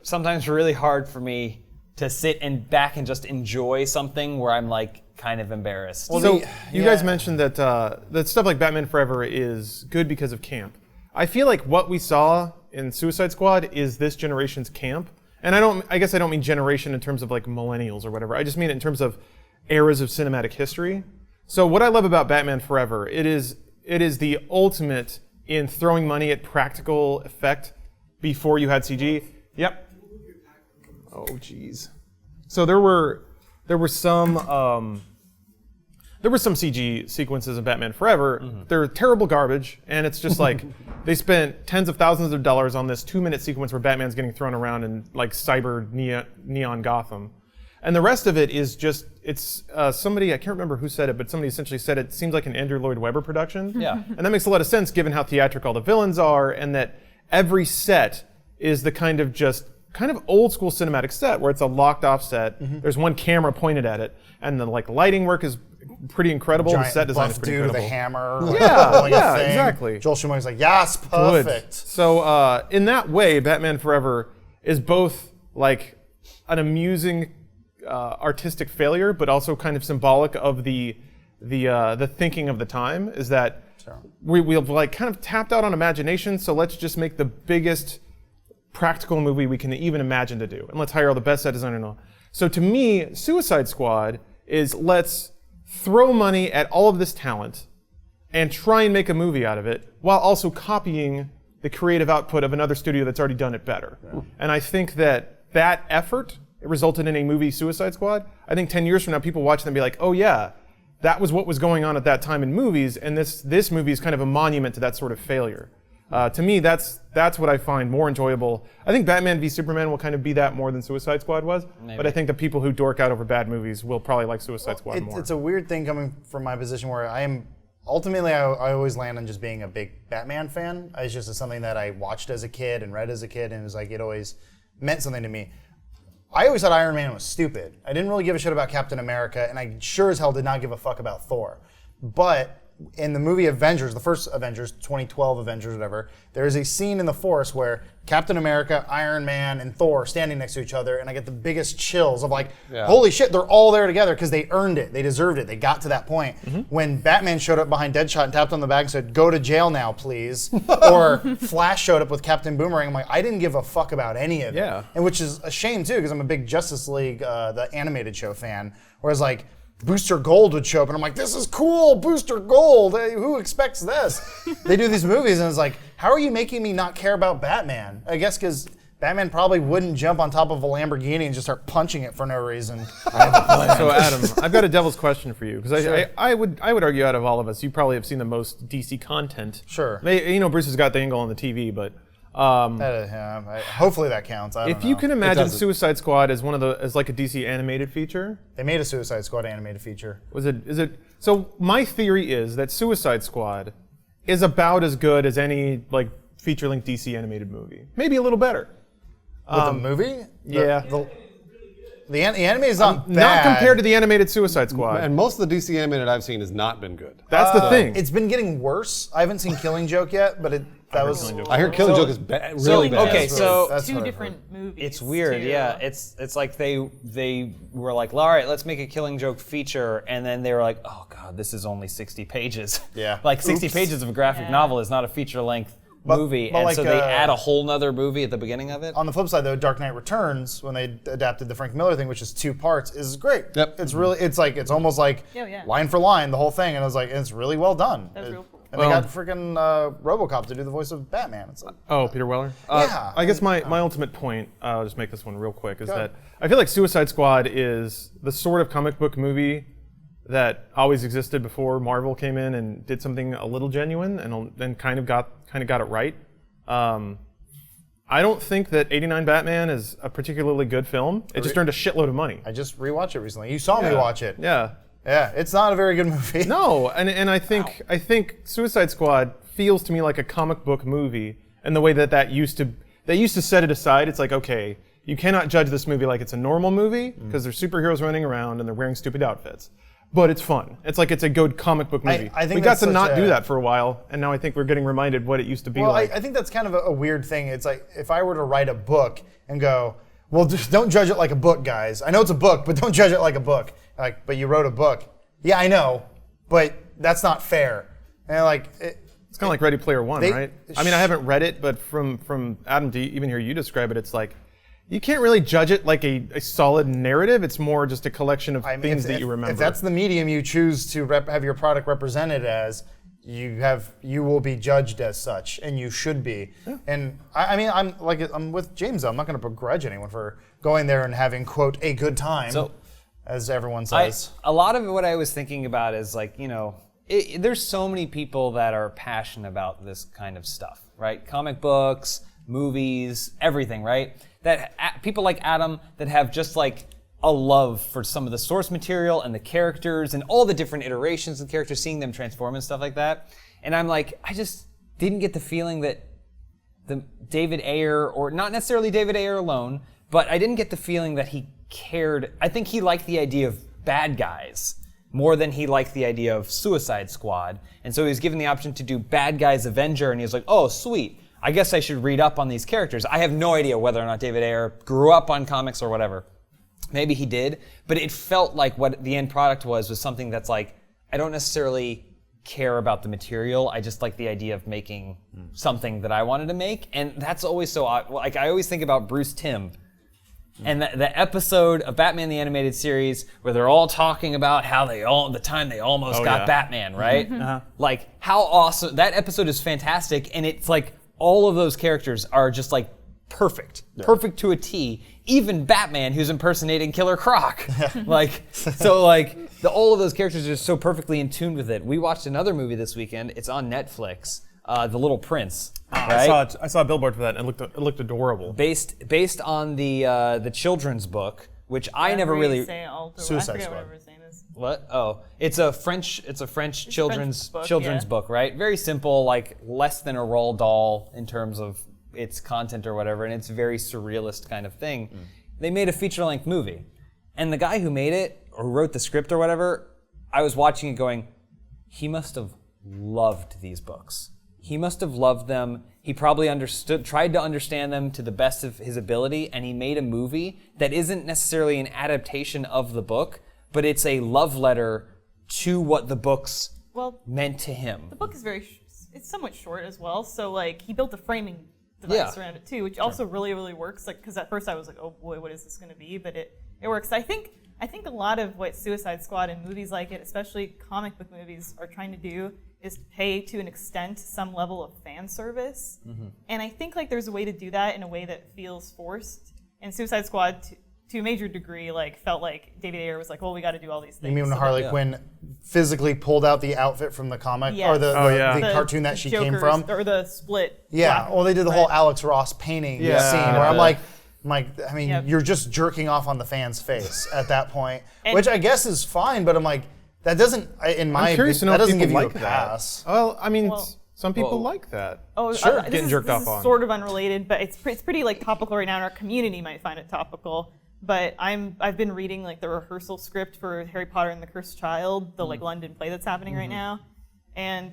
sometimes really hard for me to sit and back and just enjoy something where I'm like kind of embarrassed. So you guys mentioned that that stuff like Batman Forever is good because of camp. I feel like what we saw in Suicide Squad is this generation's camp. And I guess I don't mean generation in terms of like millennials or whatever. I just mean it in terms of eras of cinematic history. So what I love about Batman Forever, it is the ultimate in throwing money at practical effect before you had CG. Yep. Oh geez. So there were some CG sequences in Batman Forever. They're terrible garbage, and it's just like they spent tens of thousands of dollars on this 2-minute sequence where Batman's getting thrown around in like cyber neon Gotham. And the rest of it is just, it's somebody, I can't remember who said it, but somebody essentially said it seems like an Andrew Lloyd Webber production. Yeah. And that makes a lot of sense given how theatrical the villains are, and that every set is the kind of old school cinematic set where it's a locked off set. There's one camera pointed at it, and the like lighting work is pretty incredible. The set design is buff pretty dude with a incredible. hammer. Yeah, rolling a yeah, thing. exactly. Joel Schumacher's like, yes, Good. perfect. So in that way, Batman Forever is both like an amusing artistic failure, but also kind of symbolic of the thinking of the time. Is that we've like kind of tapped out on imagination, so let's just make the biggest practical movie we can even imagine to do, and let's hire all the best set designers and all. So to me, Suicide Squad is let's throw money at all of this talent and try and make a movie out of it while also copying the creative output of another studio that's already done it better. Yeah. And I think that effort resulted in a movie, Suicide Squad. I think 10 years from now, people watch them and be like, oh yeah, that was what was going on at that time in movies, and this movie is kind of a monument to that sort of failure. To me, that's what I find more enjoyable. I think Batman v Superman will kind of be that more than Suicide Squad was, but I think the people who dork out over bad movies will probably like Suicide Squad more. It's a weird thing coming from my position where I am, ultimately I always land on just being a big Batman fan. It's just something that I watched as a kid and read as a kid, and it was like, it always meant something to me. I always thought Iron Man was stupid. I didn't really give a shit about Captain America, and I sure as hell did not give a fuck about Thor. But in the movie Avengers, the first Avengers, 2012 Avengers, whatever, there is a scene in the forest where Captain America, Iron Man, and Thor are standing next to each other, and I get the biggest chills of like, holy shit, they're all there together because they earned it. They deserved it. They got to that point. When Batman showed up behind Deadshot and tapped on the back and said, go to jail now, please. Or Flash showed up with Captain Boomerang. I'm like, I didn't give a fuck about any of it. Yeah. And which is a shame too, because I'm a big Justice League, the animated show fan. Whereas like, Booster Gold would show up, and I'm like, this is cool, Booster Gold. Hey, who expects this? They do these movies, and it's like, how are you making me not care about Batman? I guess because Batman probably wouldn't jump on top of a Lamborghini and just start punching it for no reason. So Adam, I've got a devil's question for you, because I would argue out of all of us, you probably have seen the most DC content. Sure. You know, Bruce has got the angle on the TV, but hopefully that counts. I don't know. you can imagine Suicide Squad as as like a DC animated feature. They made a Suicide Squad animated feature. Is it? So my theory is that Suicide Squad is about as good as any like feature-length DC animated movie. Maybe a little better. With the movie? The anime is not bad. Not compared to the animated Suicide Squad. And most of the DC animated I've seen has not been good. That's the thing. It's been getting worse. I haven't seen Killing Joke yet, but I heard Killing Joke is really bad. Okay, so That's Two what I've different movies. it's weird, too. yeah. It's like they were like, all right, let's make a Killing Joke feature, and then they were like, oh god, this is only 60 pages. Yeah. Like 60 Oops. pages of a graphic novel is not a feature-length movie, but and like, so they add a whole nother movie at the beginning of it. On the flip side, though, Dark Knight Returns, when they adapted the Frank Miller thing, which is 2 parts, is great. Yep. It's really, it's almost like line for line, the whole thing, and I was like, it's really well done. That's real cool. And they got freaking RoboCop to do the voice of Batman. It's like, Oh, Peter Weller? Yeah. I guess my ultimate point, I'll just make this one real quick, is that I feel like Suicide Squad is the sort of comic book movie that always existed before Marvel came in and did something a little genuine and then kind of got it right. I don't think that '89 Batman is a particularly good film. It just earned a shitload of money. I just rewatched it recently. You saw me watch it. Yeah. Yeah, it's not a very good movie. No, and I think Suicide Squad feels to me like a comic book movie, and the way that they used to set it aside. It's like, okay, you cannot judge this movie like it's a normal movie because there's superheroes running around and they're wearing stupid outfits. But it's fun. It's like it's a good comic book movie. I think we got that's to not such do a- that for a while, and now I think we're getting reminded what it used to be Well, like. I think that's kind of a weird thing. It's like if I were to write a book and go, well, just don't judge it like a book, guys. I know it's a book, but don't judge it like a book. Like, but you wrote a book. Yeah, I know, but that's not fair. And like, It's kind of like Ready Player One, right? I mean, I haven't read it, but from Adam to even hear you describe it, it's like you can't really judge it like a solid narrative. It's more just a collection of things that you remember. If that's the medium you choose to have your product represented as, you will be judged as such, and you should be. Yeah. And I mean, I'm with James. I'm not going to begrudge anyone for going there and having, quote, a good time. So, as everyone says. A lot of what I was thinking about is like, you know, there's so many people that are passionate about this kind of stuff, right? Comic books, movies, everything, right? That people like Adam that have just like a love for some of the source material and the characters and all the different iterations of characters, seeing them transform and stuff like that. And I'm like, I just didn't get the feeling that the David Ayer, or not necessarily David Ayer alone, but I didn't get the feeling that he cared. I think he liked the idea of bad guys more than he liked the idea of Suicide Squad. And so he was given the option to do Bad Guys Avenger, and he was like, oh, sweet. I guess I should read up on these characters. I have no idea whether or not David Ayer grew up on comics or whatever. Maybe he did, but it felt like what the end product was something that's like, I don't necessarily care about the material. I just like the idea of making something that I wanted to make. And that's always so odd. Like, I always think about Bruce Timm And the episode of Batman the Animated Series where they're all talking about how the time they almost got Batman, right? Like how awesome that episode is fantastic, and it's like all of those characters are just like perfect to a T. Even Batman, who's impersonating Killer Croc, all of those characters are just so perfectly in tune with it. We watched another movie this weekend. It's on Netflix, The Little Prince. Right? I saw a billboard for that, and it looked adorable. Based on the children's book, which I never really. Suicide I forget Squad. whatever his name is. What? Oh, it's a French children's book, book, right? Very simple, like less than a Roald Dahl in terms of its content or whatever, and it's a very surrealist kind of thing. They made a feature-length movie, and the guy who made it or wrote the script or whatever, I was watching it going, he must have loved these books. He must have loved them. He probably tried to understand them to the best of his ability, and he made a movie that isn't necessarily an adaptation of the book, but it's a love letter to what the books meant to him. The book is it's somewhat short as well, so like he built a framing device around it too, which also really, really works. Like, because at first I was like, oh boy, what is this going to be? But it works. I think a lot of what Suicide Squad and movies like it, especially comic book movies, are trying to do is pay to an extent some level of fan service. And I think like there's a way to do that in a way that feels forced. And Suicide Squad, to a major degree, like felt like David Ayer was like, well, we got to do all these things. You mean when Harley Quinn physically pulled out the outfit from the comic or the cartoon that she came from, or the split? Yeah. Well, they did the whole Alex Ross painting scene where I'm like, I mean, you're just jerking off on the fan's face at that point, which I guess is fine, but I'm like, that doesn't, in my opinion, that doesn't give you a pass. Well, I mean, some people like that. Oh, sure. This Getting jerked off on. Is sort of unrelated, but it's pretty like topical right now, and our community might find it topical. But I've been reading like the rehearsal script for Harry Potter and the Cursed Child, the like London play that's happening right now, and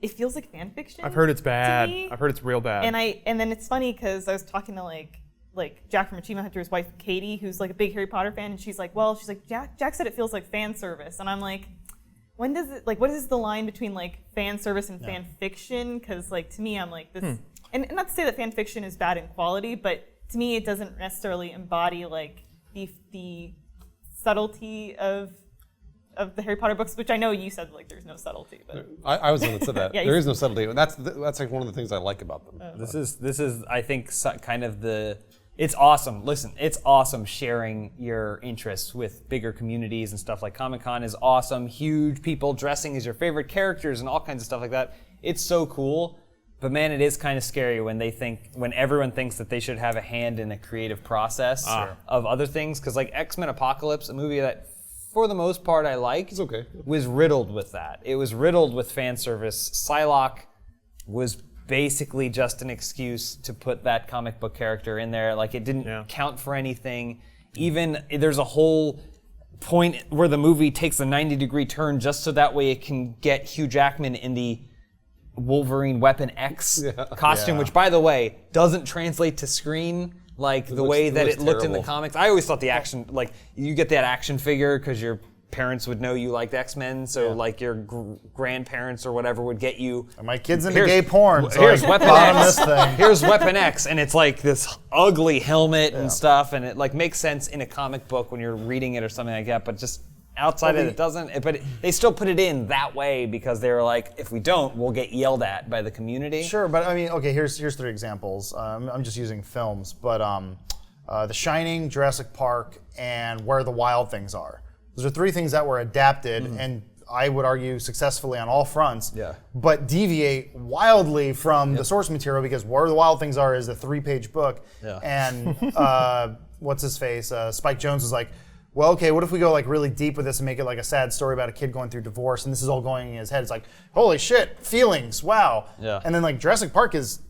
it feels like fan fiction. I've heard it's bad. To me. I've heard it's real bad. And then it's funny because I was talking to like Jack from Achievement Hunter's wife Katie, who's like a big Harry Potter fan, and she's like, Jack said it feels like fan service, and I'm like, when does it what is the line between like fan service and fan fiction? Because like to me, I'm like this, and not to say that fan fiction is bad in quality, but to me, it doesn't necessarily embody like the subtlety of the Harry Potter books, which I know you said like there's no subtlety, but I was the one that said that. Yeah, there is no subtlety. That's like one of the things I like about them. This is I think kind of it's awesome. Listen, it's awesome sharing your interests with bigger communities and stuff. Like Comic-Con is awesome, huge people dressing as your favorite characters and all kinds of stuff like that. It's so cool. But man, it is kind of scary when everyone thinks that they should have a hand in the creative process of other things. Because like X-Men Apocalypse, a movie that for the most part I liked, was riddled with that. It was riddled with fan service. Psylocke was basically just an excuse to put that comic book character in there. Like it didn't count for anything. Even there's a whole point where the movie takes a 90-degree turn just so that way it can get Hugh Jackman in the Wolverine Weapon X costume, which by the way doesn't translate to screen like the way that it looked in the comics. I always thought the action, like you get that action figure because your parents would know you liked X-Men, so like your grandparents or whatever would get you. My kid's into gay porn. So here's Weapon X. This thing. Here's Weapon X, and it's like this ugly helmet and stuff, and it like makes sense in a comic book when you're reading it or something like that, but just outside of it doesn't. But they still put it in that way because they were like, if we don't, we'll get yelled at by the community. Sure, but I mean, okay, here's 3 examples. I'm just using films, but The Shining, Jurassic Park, and Where the Wild Things Are. Those are 3 things that were adapted, and I would argue successfully on all fronts, but deviate wildly from the source material because Where the Wild Things Are is a 3-page book, and what's his face? Spike Jonze was like, well, okay, what if we go like really deep with this and make it like a sad story about a kid going through divorce, and this is all going in his head. It's like, holy shit, feelings, wow. Yeah. And then like Jurassic Park is,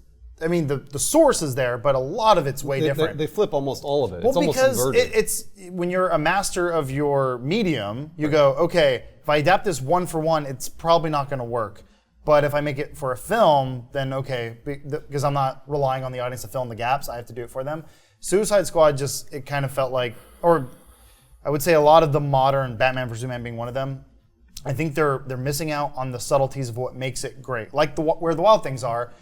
I mean, the source is there, but a lot of it's way different. They flip almost all of it. Well, it's almost because inverted. it's when you're a master of your medium, you go, okay, if I adapt this one for one, it's probably not going to work. But if I make it for a film, then okay, because I'm not relying on the audience to fill in the gaps, I have to do it for them. Suicide Squad it kind of felt like, or I would say a lot of the modern Batman vs. Superman being one of them, I think they're missing out on the subtleties of what makes it great. Like Where the Wild Things Are,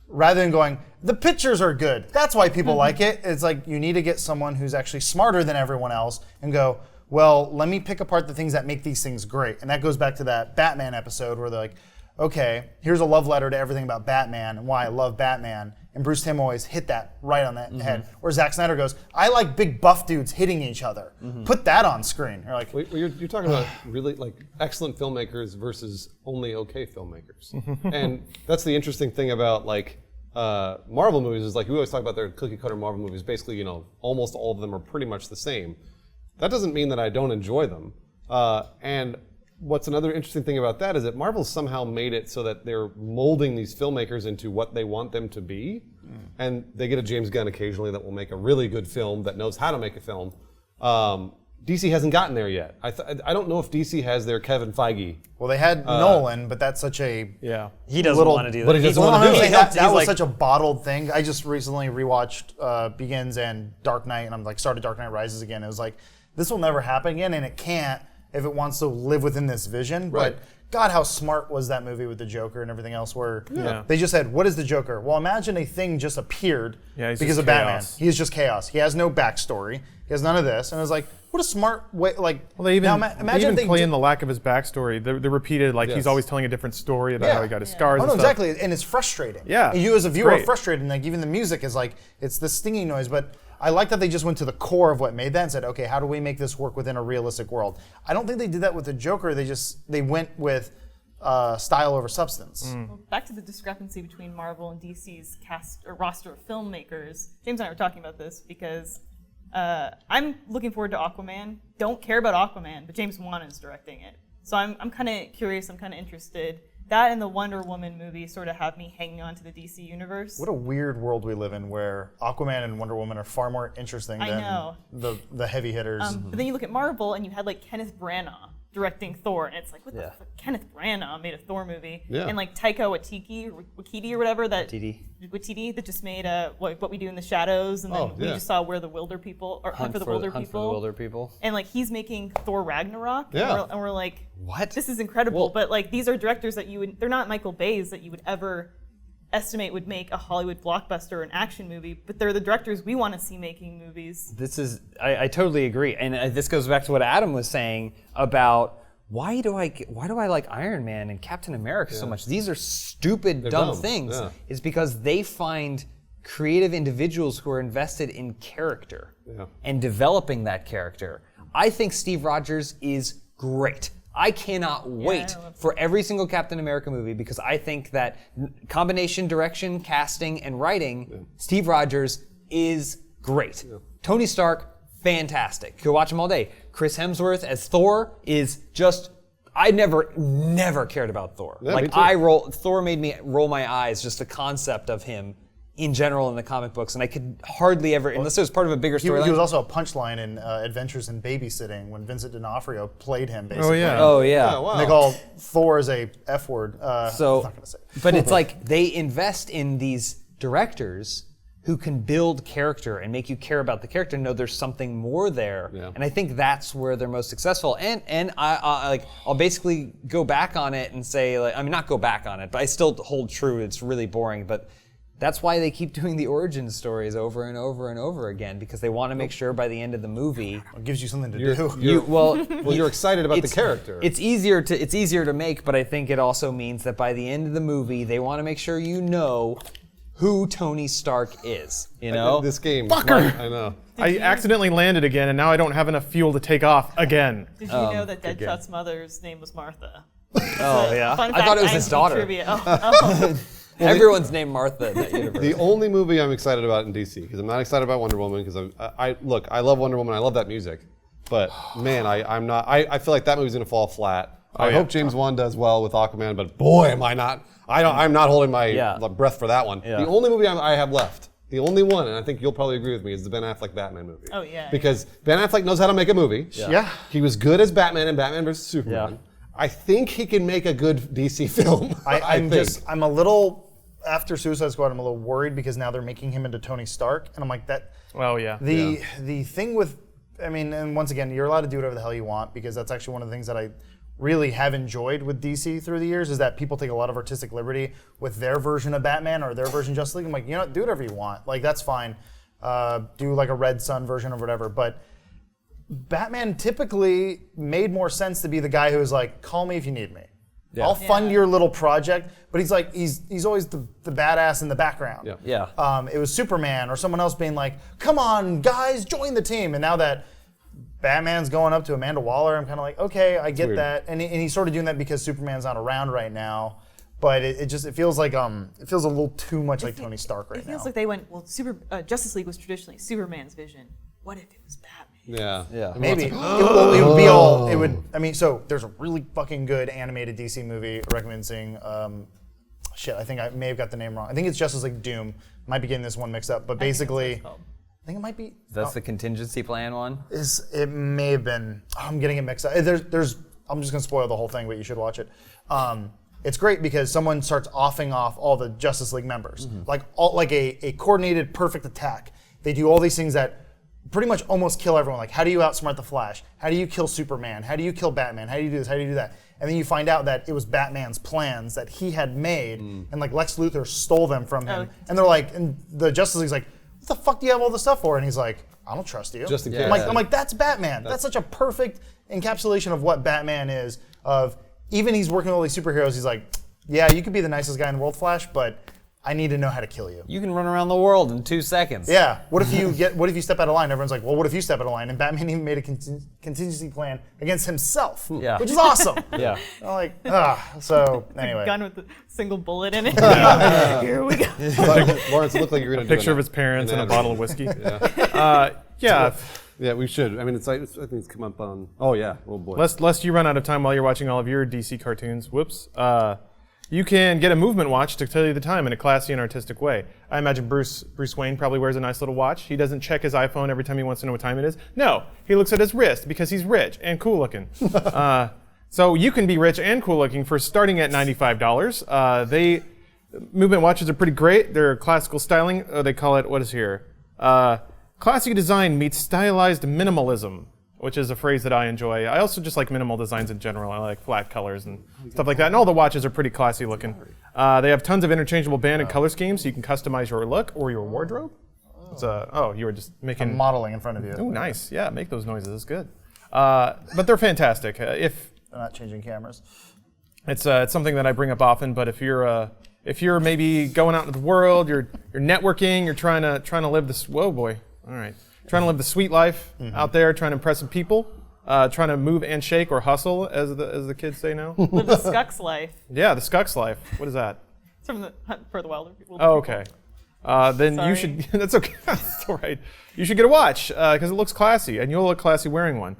rather than going, the pictures are good, that's why people like it. It's like you need to get someone who's actually smarter than everyone else and go, well, let me pick apart the things that make these things great. And that goes back to that Batman episode where they're like, okay, here's a love letter to everything about Batman and why I love Batman. And Bruce Timm always hit that right on the head. Or Zack Snyder goes, I like big buff dudes hitting each other. Put that on screen. You're like, You're talking about really like excellent filmmakers versus only okay filmmakers. And that's the interesting thing about like Marvel movies is like we always talk about their cookie cutter Marvel movies. Basically, you know, almost all of them are pretty much the same. That doesn't mean that I don't enjoy them. And what's another interesting thing about that is that Marvel somehow made it so that they're molding these filmmakers into what they want them to be. And they get a James Gunn occasionally that will make a really good film that knows how to make a film. DC hasn't gotten there yet. I don't know if DC has their Kevin Feige. well, they had Nolan, but that's such a He doesn't Little- want to do that. but he doesn't wanna do it. That was such a bottled thing. I just recently rewatched Begins and Dark Knight, and I'm like started Dark Knight Rises again. It was like, this will never happen again, and it can't if it wants to live within this vision. Right. But God, how smart was that movie with the Joker and everything else? Where Yeah. they just said, "What is the Joker?" Well, imagine a thing just appeared Yeah, he's because just of Batman. chaos. He is just chaos. He has no backstory. He has none of this, and it was like, what a smart way. Like, Well, they even, now, they imagine even they play ju- in the lack of his backstory. They're repeated, like Yes. he's always telling a different story about how he got his scars Oh and no, stuff. exactly, and it's frustrating. Yeah, and you as a it's viewer are great. frustrated, and like even the music is like it's the stinging noise. But I like that they just went to the core of what made that and said, okay, how do we make this work within a realistic world? I don't think they did that with the Joker. They went with style over substance. Well, back to the discrepancy between Marvel and DC's cast or roster of filmmakers. James and I were talking about this because I'm looking forward to Aquaman. Don't care about Aquaman, but James Wan is directing it. So I'm kind of curious. I'm kind of interested. That and the Wonder Woman movie sort of have me hanging on to the DC universe. What a weird world we live in, where Aquaman and Wonder Woman are far more interesting I than know. the heavy hitters. But then you look at Marvel, and you had like Kenneth Branagh directing Thor, and it's like, what the Yeah. fuck? Kenneth Branagh made a Thor movie, Yeah. and like Taika Waititi or whatever that Waititi. that just made what we do in the shadows, and then Oh, we yeah. just saw Where the Wilder People or Hunt for the Wilder Hunt People, for the Wilder People. and like he's making Thor Ragnarok, Yeah. and we're like, What? this is incredible. Well- But like these are directors that they're not Michael Bays that you would ever estimate would make a Hollywood blockbuster or an action movie, but they're the directors we want to see making movies. I totally agree, and this goes back to what Adam was saying about why do I like Iron Man and Captain America so much? These are stupid, dumb dumb, things. yeah. Is because they find creative individuals who are invested in character and developing that character. I think Steve Rogers is great. I cannot wait I love for every single Captain America movie because I think that combination direction, casting, and writing, Steve Rogers is great. Tony Stark, fantastic. Could watch him all day. Chris Hemsworth as Thor is just. I never cared about Thor. Yeah, me like too. Thor made me roll my eyes just the concept of him in general in the comic books, and I could hardly ever, unless it was part of a bigger He storyline. was also a punchline in Adventures in Babysitting when Vincent D'Onofrio played him, basically. Oh yeah. Oh yeah. Oh, wow. And they call Thor as a F word. So, I'm not going to say. but it's like they invest in these directors who can build character and make you care about the character and know there's something more there. Yeah. And I think that's where they're most successful. And I'll basically go back on it and say, like, I mean, not go back on it, but I still hold true. It's really boring, but that's why they keep doing the origin stories over and over and over again, because they want to make sure by the end of the movie. It gives you something to do. You're excited about the character. It's easier to make, but I think it also means that by the end of the movie, they want to make sure you know who Tony Stark is. You know, this game. Fucker! I know. I accidentally landed again, and now I don't have enough fuel to take off again. Did you know that Deadshot's mother's name was Martha? oh yeah, Fun I thought it was fact, his IMDb daughter. Trivia. Oh. Everyone's named Martha in that universe. The only movie I'm excited about in DC, because I'm not excited about Wonder Woman, because I love Wonder Woman, I love that music, but man, I'm not. I feel like that movie's gonna fall flat. I hope James Wan does well with Aquaman, but boy, am I not. I'm not holding my breath for that one. Yeah. The only movie I have left, the only one, and I think you'll probably agree with me, is the Ben Affleck Batman movie. Oh, yeah. Because Ben Affleck knows how to make a movie. Yeah. He was good as Batman in Batman vs Superman. Yeah. I think he can make a good DC film. I'm a little, after Suicide Squad, I'm a little worried because now they're making him into Tony Stark. And I'm like, Well, yeah. the thing with, I mean, and once again, you're allowed to do whatever the hell you want because that's actually one of the things that I really have enjoyed with DC through the years is that people take a lot of artistic liberty with their version of Batman or their version of Justice League. I'm like, do whatever you want. Like, that's fine. Do like a Red Sun version or whatever. But Batman typically made more sense to be the guy who was like, call me if you need me. Yeah. I'll fund your little project. But he's like, he's always the badass in the background. Yeah. It was Superman or someone else being like, come on, guys, join the team. And now that Batman's going up to Amanda Waller, I'm kind of like, okay, I get that. And he's sort of doing that because Superman's not around right now. But it feels like it feels a little too much like Tony Stark right now. It feels like they went, well, Justice League was traditionally Superman's vision. What if it was Batman? Yeah. Maybe. It would be all, so there's a really fucking good animated DC movie recommending, I think I may have got the name wrong. I think it's Justice League Doom. Might be getting this one mixed up, but basically, I think it might be. That's the contingency plan one? It may have been, I'm getting it mixed up. I'm just gonna spoil the whole thing, but you should watch it. It's great because someone starts offing off all the Justice League members, like a coordinated, perfect attack. They do all these things that pretty much almost kill everyone. Like, how do you outsmart the Flash? How do you kill Superman? How do you kill Batman? How do you do this? How do you do that? And then you find out that it was Batman's plans that he had made, and like Lex Luthor stole them from him. And they're like, and the Justice League's like, what the fuck do you have all this stuff for? And he's like, I don't trust you. Just in case. I'm like, that's Batman. That's such a perfect encapsulation of what Batman is. Of even he's working with all these superheroes. He's like, yeah, you could be the nicest guy in the world, Flash, but I need to know how to kill you. You can run around the world in 2 seconds. Yeah. What if you step out of line? Everyone's like, well, what if you step out of line? And Batman even made a contingency plan against himself, which is awesome. Yeah. I'm like, so anyway. Gun with a single bullet in it. Here we go. Lawrence, it looked like you were going to do Picture of his parents and a bottle of whiskey. Yeah, we should. I mean, I think it's come up on. Oh yeah, oh boy. Lest you run out of time while you're watching all of your DC cartoons. Whoops. You can get a movement watch to tell you the time in a classy and artistic way. I imagine Bruce Wayne probably wears a nice little watch. He doesn't check his iPhone every time he wants to know what time it is. No, he looks at his wrist because he's rich and cool looking. So you can be rich and cool looking for starting at $95. Movement watches are pretty great. They're classical styling. They call it, what is here? Classy design meets stylized minimalism, which is a phrase that I enjoy. I also just like minimal designs in general. I like flat colors and stuff like that. And all the watches are pretty classy looking. They have tons of interchangeable band and color schemes, so you can customize your look or your wardrobe. You were just making... I'm modeling in front of you. Oh, nice. Yeah, make those noises. It's good. But they're fantastic. They're not changing cameras. It's something that I bring up often, but if you're maybe going out into the world, you're networking, you're trying to live this... Whoa, boy. All right. Trying to live the sweet life out there, trying to impress some people, trying to move and shake or hustle, as the kids say now. Live the Skuck's life. Yeah, the Skuck's life. What is that? It's from the Hunt for the Wilder People. Oh, okay. Then Sorry. you should. That's okay. That's all right. You should get a watch because it looks classy, and you'll look classy wearing one.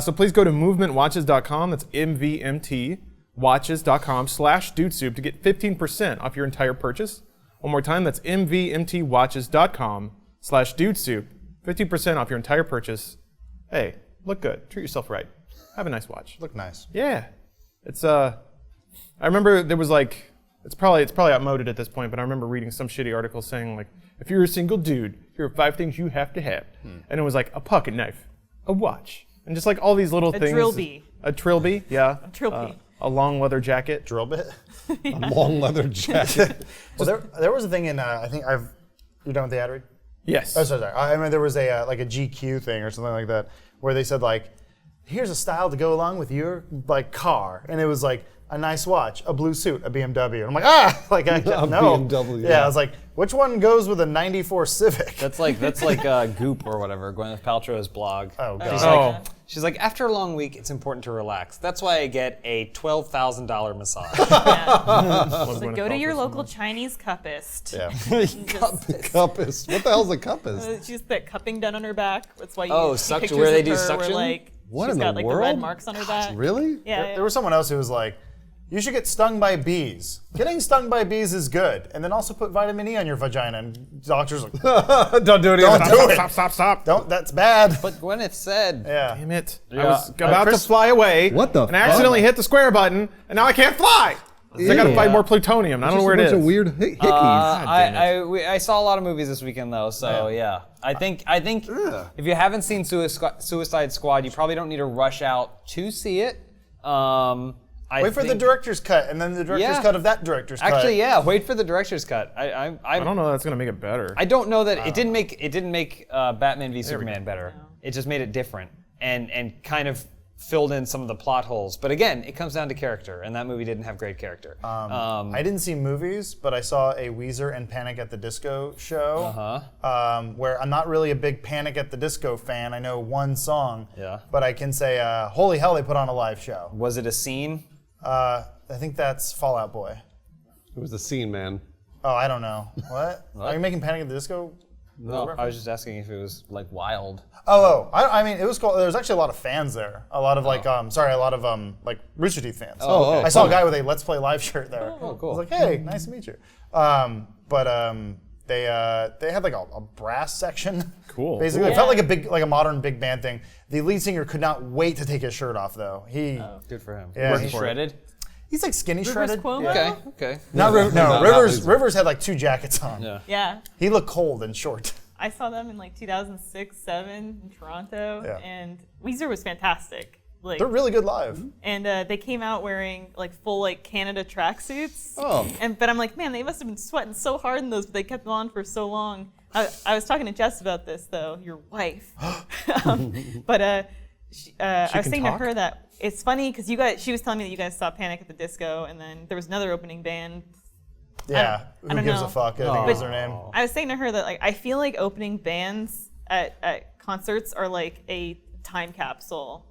So please go to movementwatches.com. That's mvmtwatches.com/dudesoup to get 15% off your entire purchase. One more time. That's mvmtwatches.com/dudesoup. 15% off your entire purchase. Hey, look good. Treat yourself right. Have a nice watch. Look nice. Yeah. It's I remember there was like it's probably outmoded at this point, but I remember reading some shitty article saying like, if you're a single dude, here are 5 things you have to have. And it was like a pocket knife, a watch, and just like all these little things. A drill bee. A trilby, yeah. A trilby. A long leather jacket. Drill bit? A long leather jacket. Well, there was a thing in, you done with the ad read? Yes. Oh, sorry. I remember there was a like a GQ thing or something like that where they said like, here's a style to go along with your like car, and it was like a nice watch, a blue suit, a BMW. And I'm like, I don't know. BMW. Yeah, I was like, which one goes with a '94 Civic? That's like Goop or whatever, Gwyneth Paltrow's blog. Oh, God. She's like, after a long week, it's important to relax. That's why I get a $12,000 massage. So go to your local Chinese cuppist. Yeah. Cuppist. What the hell's a cuppist? She's that cupping done on her back. That's why you see suction, pictures where they of do her suction? Where, like, What she's in got the like world? the red marks on her back. Really? Yeah. There was someone else who was like, you should get stung by bees. Getting stung by bees is good. And then also put vitamin E on your vagina. And doctors like, Don't do it. Don't do it. Stop. don't, that's bad. But Gwyneth said, Yeah. Damn it. I Yeah. was about to fly away. What the And I accidentally hit the square button, and now I can't fly. So I gotta find more plutonium. I don't know where it is. Just a bunch of weird hickeys. I saw a lot of movies this weekend though, so yeah. I think if you haven't seen Suicide Squad, you probably don't need to rush out to see it. Wait for the director's cut, and then the director's cut of that director's cut. Actually, yeah. Wait for the director's cut. I don't know that's gonna make it better. I don't know that it didn't make Batman v Superman better. It just made it different and kind of filled in some of the plot holes. But again, it comes down to character, and that movie didn't have great character. I didn't see movies, but I saw a Weezer and Panic at the Disco show. Where I'm not really a big Panic at the Disco fan. I know one song. Yeah. But I can say, holy hell, they put on a live show. Was it a scene? I think that's Fall Out Boy. It was the scene, man. Oh, I don't know. What? Are you making Panic at the Disco? No, I was just asking if it was like wild. I mean, it was cool. There was actually a lot of fans there. A lot of like Rooster Teeth fans. I saw a guy with a Let's Play Live shirt there. Oh, cool. I was like, hey, nice to meet you. They had like a brass section. Cool. Basically, it felt like a modern big band thing. The lead singer could not wait to take his shirt off though. Good for him. Yeah, He's shredded. He's like skinny Rivers shredded. Cuomo? Okay. Not Rivers. Rivers had like 2 jackets on. Yeah. He looked cold and short. I saw them in like 2006, 7 in Toronto, Yeah. and Weezer was fantastic. Like, They're really good live. and they came out wearing like full like Canada tracksuits. Oh. But I'm like, man, they must have been sweating so hard in those, but they kept them on for so long. I was talking to Jess about this though, your wife. But I was saying to her that it's funny because she was telling me that you guys saw Panic at the Disco, and then there was another opening band. Yeah. I don't Who gives know. a fuck? I think was their name. I was saying to her that like I feel like opening bands at concerts are like a time capsule.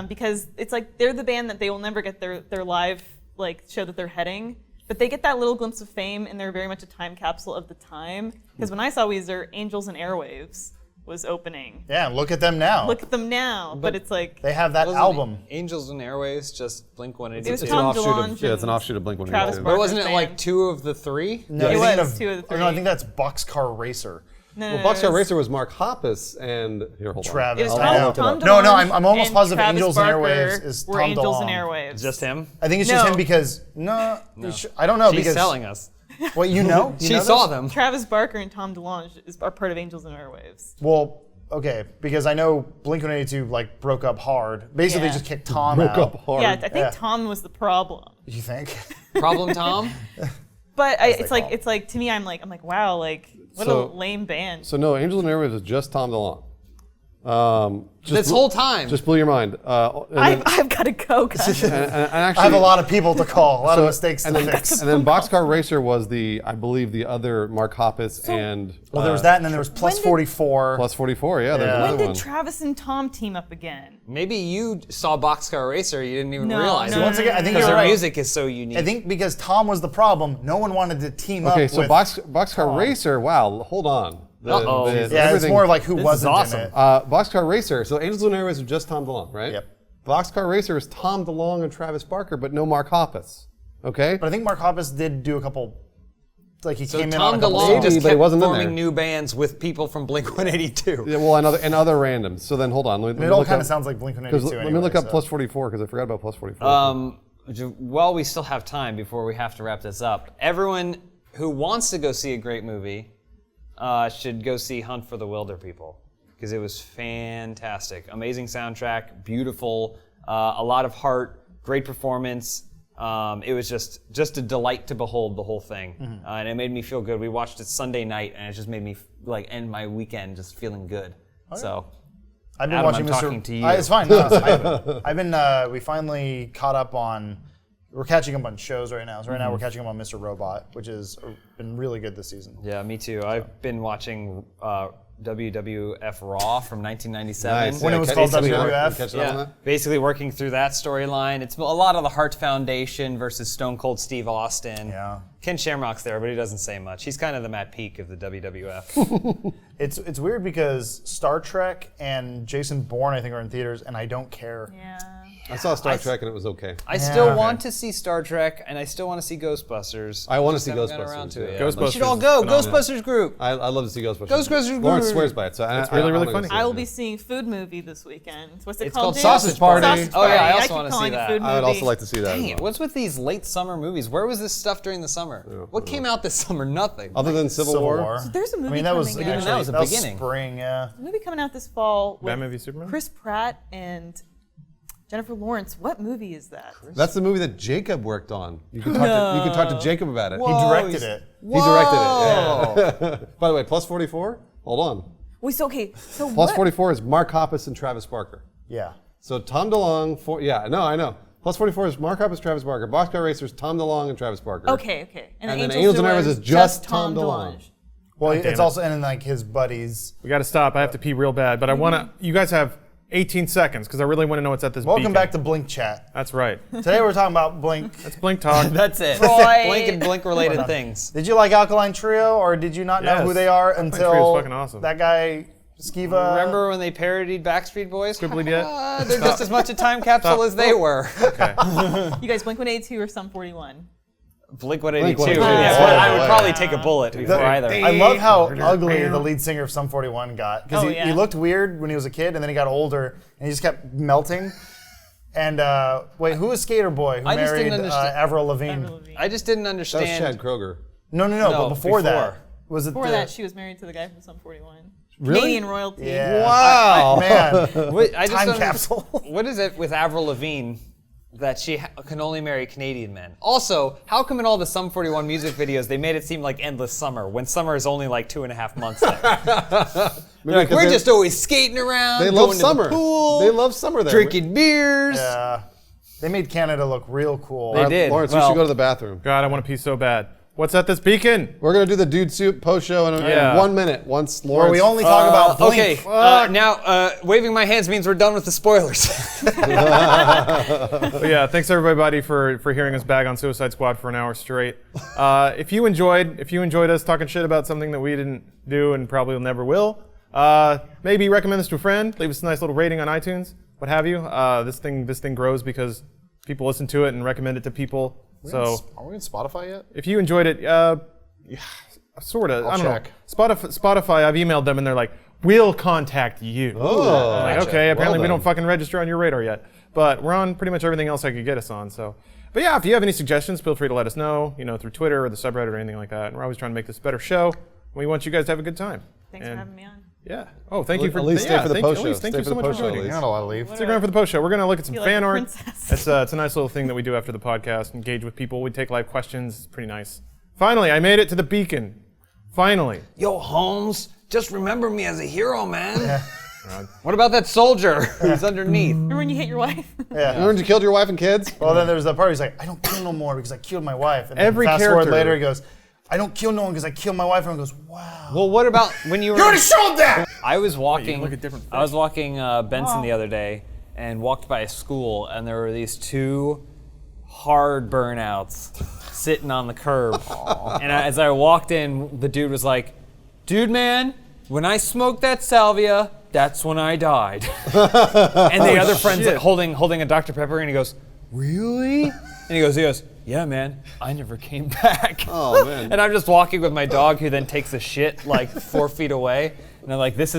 Because it's like they're the band that they will never get their live like show that they're heading, but they get that little glimpse of fame, and they're very much a time capsule of the time. Because when I saw Weezer, Angels and Airwaves was opening. Yeah, look at them now. Look at them now, but it's like They have that Wasn't album. Angels and Airways, just Blink-182. it was It's Tom an offshoot of DeLonge. it's an offshoot of Blink-182. Travis But Barker's wasn't it like band. 2 of the 3? No, It you're thinking was of, 2 of the No, I 3. think that's Boxcar Racer. No, Boxcar it was- Racer was Mark Hoppus and here, hold Travis. It was I know. Tom No, DeLonge I'm almost and positive Travis Angels and Barker Airwaves is were Tom Angels and DeLonge. Airwaves. Just him? I think it's just No. him because I don't know She's because selling us. What you know? You She know saw this? them. Travis Barker and Tom DeLonge are part of Angels and Airwaves. Well, okay, because I know Blink-182 like broke up hard. Basically, Yeah. just kicked Tom Broke out. up hard. Yeah, I think Yeah. Tom was the problem. You think? Problem Tom? But they call it's like to me, I'm like wow, like what So- a lame band. So no, Angels and Airwaves was just Tom DeLonge. This whole time. Just blew your mind. I've got to go, guys. And actually, I have a lot of people to call, a lot of mistakes to fix. And then Boxcar Racer was I believe the other Mark Hoppus and Well, there was that, and then there was Plus When did- 44. plus 44. Yeah, there's Yeah. another When did one. Travis and Tom team up again? Maybe you saw Boxcar Racer, you didn't even No, realize no, it. Once again, I think Because you're their right. music is so unique. I think because Tom was the problem, no one wanted to team Okay, up so with. Boxcar Racer. Wow, hold on. Uh-oh. yeah, it's everything- more of like who This is wasn't awesome. in it. Boxcar Racer. So Angels and Airwaves was just Tom DeLonge, right? Yep. Boxcar Racer is Tom DeLonge and Travis Barker, but no Mark Hoppus. Okay. But I think Mark Hoppus did do a couple. Like he so came in Tom on a couple DeLonge songs. just but he kept wasn't in forming there. new bands with people from Blink-182. Yeah, well, and other randoms. So then hold on. Let me It all look kind up- of sounds like Blink-182 'cause anyway. let me look up so. plus 44 because I forgot about plus 44. While we still have time before we have to wrap this up, everyone who wants to go see a great movie should go see Hunt for the Wilder People because it was fantastic. Amazing soundtrack, beautiful, a lot of heart, great performance. It was just a delight to behold the whole thing, and it made me feel good. We watched it Sunday night, and it just made me like end my weekend just feeling good. So. I've been Adam, watching I'm Mr. talking to you. It's fine. No, I've been. We finally caught up on. We're catching up on shows right now. So right now we're catching up on Mr. Robot, which has been really good this season. Yeah, me too. I've been watching WWF Raw from 1997. Nice. When it was Catch- called catch it WWF. up? Catch it up on Yeah, that? basically working through that storyline. It's a lot of the Hart Foundation versus Stone Cold Steve Austin. Yeah. Ken Shamrock's there, but he doesn't say much. He's kind of the Matt Peak of the WWF. It's weird because Star Trek and Jason Bourne I think are in theaters, and I don't care. Yeah. I saw Star Trek and it was okay. I still okay. want to see Star Trek, and I still want to see Ghostbusters. I wanna Just see haven't gotten Ghostbusters, around to yeah. it yet. Ghostbusters We should all is go. phenomenal. Ghostbusters group. I love to see Ghostbusters. Ghostbusters Lawrence Guru. swears by it. So it's really, really funny. I will be seeing Food Movie this weekend. What's it It's called? called James? Sausage Party. Sausage Oh, yeah, I Party. also keep wanna see calling it that. Food I would Movie. also like to see that. Dang as it, well. what's with these late summer movies? Where was this stuff during the summer? What came out this summer? Nothing. Other than Civil War. There's a movie I mean, that was coming out. Even that was the that was beginning. spring, yeah. A movie coming out this fall with Batman v Superman? Chris Pratt and Jennifer Lawrence. What movie is that? That's the movie that Jacob worked on. You can talk to Jacob about it. He directed it. He directed it. Yeah. By the way, plus 44. Hold on. Wait, so Plus what? 44 is Mark Hoppus and Travis Barker. Yeah. So Tom DeLonge. I know. Plus 44 is Mark Hoppus, Travis Barker. Boxcar Racers, Tom DeLonge and Travis Barker. Okay. And then Angels and Airways is just Tom DeLonge. Well, damn it's it. also and then like his buddies. We got to stop. I have to pee real bad, but I want to. You guys have 18 seconds because I really want to know what's at this. Welcome beacon. back to Blink Chat. That's right. Today we're talking about Blink. That's Blink Talk. That's it. Troy. Blink and Blink related things. Did you like Alkaline Trio, or did you not know Yes. who they are Alkaline until Trio is fucking awesome. that guy Skiva? Remember when they parodied Backstreet Boys? Scribbly Dit? They're just as much a time capsule as they were. Okay. You guys, Blink-182 or Sum 41? Blink 182. Blink-182. Yeah, Yeah. I would probably take a bullet before either. I love how ugly the lead singer of Sum 41 got because Oh, he yeah. looked weird when he was a kid, and then he got older and he just kept melting. And wait, who was Skater Boy who I just married didn't understand- Avril Lavigne? Avril Lavigne. I just didn't That was understand. Chad Kroger. No, No, but before that before. was it Before the, that, she was married to the guy from Sum 41. Really? Canadian royalty. Yeah. Wow. Man, Wait, I just time don't- capsule. What is it with Avril Lavigne that she can only marry Canadian men? Also, how come in all the Sum 41 music videos they made it seem like endless summer when summer is only like 2.5 months there? They're like, because we're they- just always skating around, They going love to summer. the pool, They love summer there. drinking beers. Yeah. They made Canada look real cool. They did. Lawrence, you Well- should go to the bathroom. God, I want to pee so bad. What's at this beacon? We're gonna do the Dude Soup post show in Yeah. 1 minute. Once Where Lawrence. we only talk about Blink. Okay, now waving my hands means we're done with the spoilers. But yeah, thanks everybody for hearing us bag on Suicide Squad for an hour straight. If you enjoyed us talking shit about something that we didn't do and probably never will, maybe recommend this to a friend. Leave us a nice little rating on iTunes, what have you. This thing grows because people listen to it and recommend it to people. So Are we on Spotify yet? if you enjoyed it, sort of. I don't check. know. Spotify. I've emailed them and they're like, "We'll contact you." Oh, Like, gotcha. okay, apparently we Well don't fucking register on your radar yet. But we're on pretty much everything else I could get us on. So, but yeah, if you have any suggestions, feel free to let us know, through Twitter or the subreddit or anything like that. And we're always trying to make this a better show. We want you guys to have a good time. Thanks for having me on. Yeah. Oh, thank you for At least stay for the post show. Thank Stay you for so the much post for show, joining. at You're least. not allowed to leave. Stick around for the post show. We're gonna look at some Feel like fan a art. princess. It's a nice little thing that we do after the podcast. Engage with people. We take live questions. It's pretty nice. Finally, I made it to the beacon. Finally. Yo, Holmes, just remember me as a hero, man. What about that soldier who's underneath? Remember when you hit your wife? Yeah. Remember when you killed your wife and kids? Well, then there's that part. He's like, I don't kill no more because I killed my wife. And then Every fast character- forward later, he goes, I don't kill no one because I killed my wife. And everyone goes, wow. Well, what about when you were? You already showed that. I was walking. look at different I was walking Benson the other day and walked by a school, and there were these two hard burnouts sitting on the curb. And as I walked in, the dude was like, "Dude, man, when I smoked that salvia, that's when I died." And the other friend's like, holding a Dr. Pepper, and he goes, "Really?" And he goes, "Yeah, man, I never came back." Oh, man. And I'm just walking with my dog, who then takes a shit like 4 feet away, and I'm like, "This is."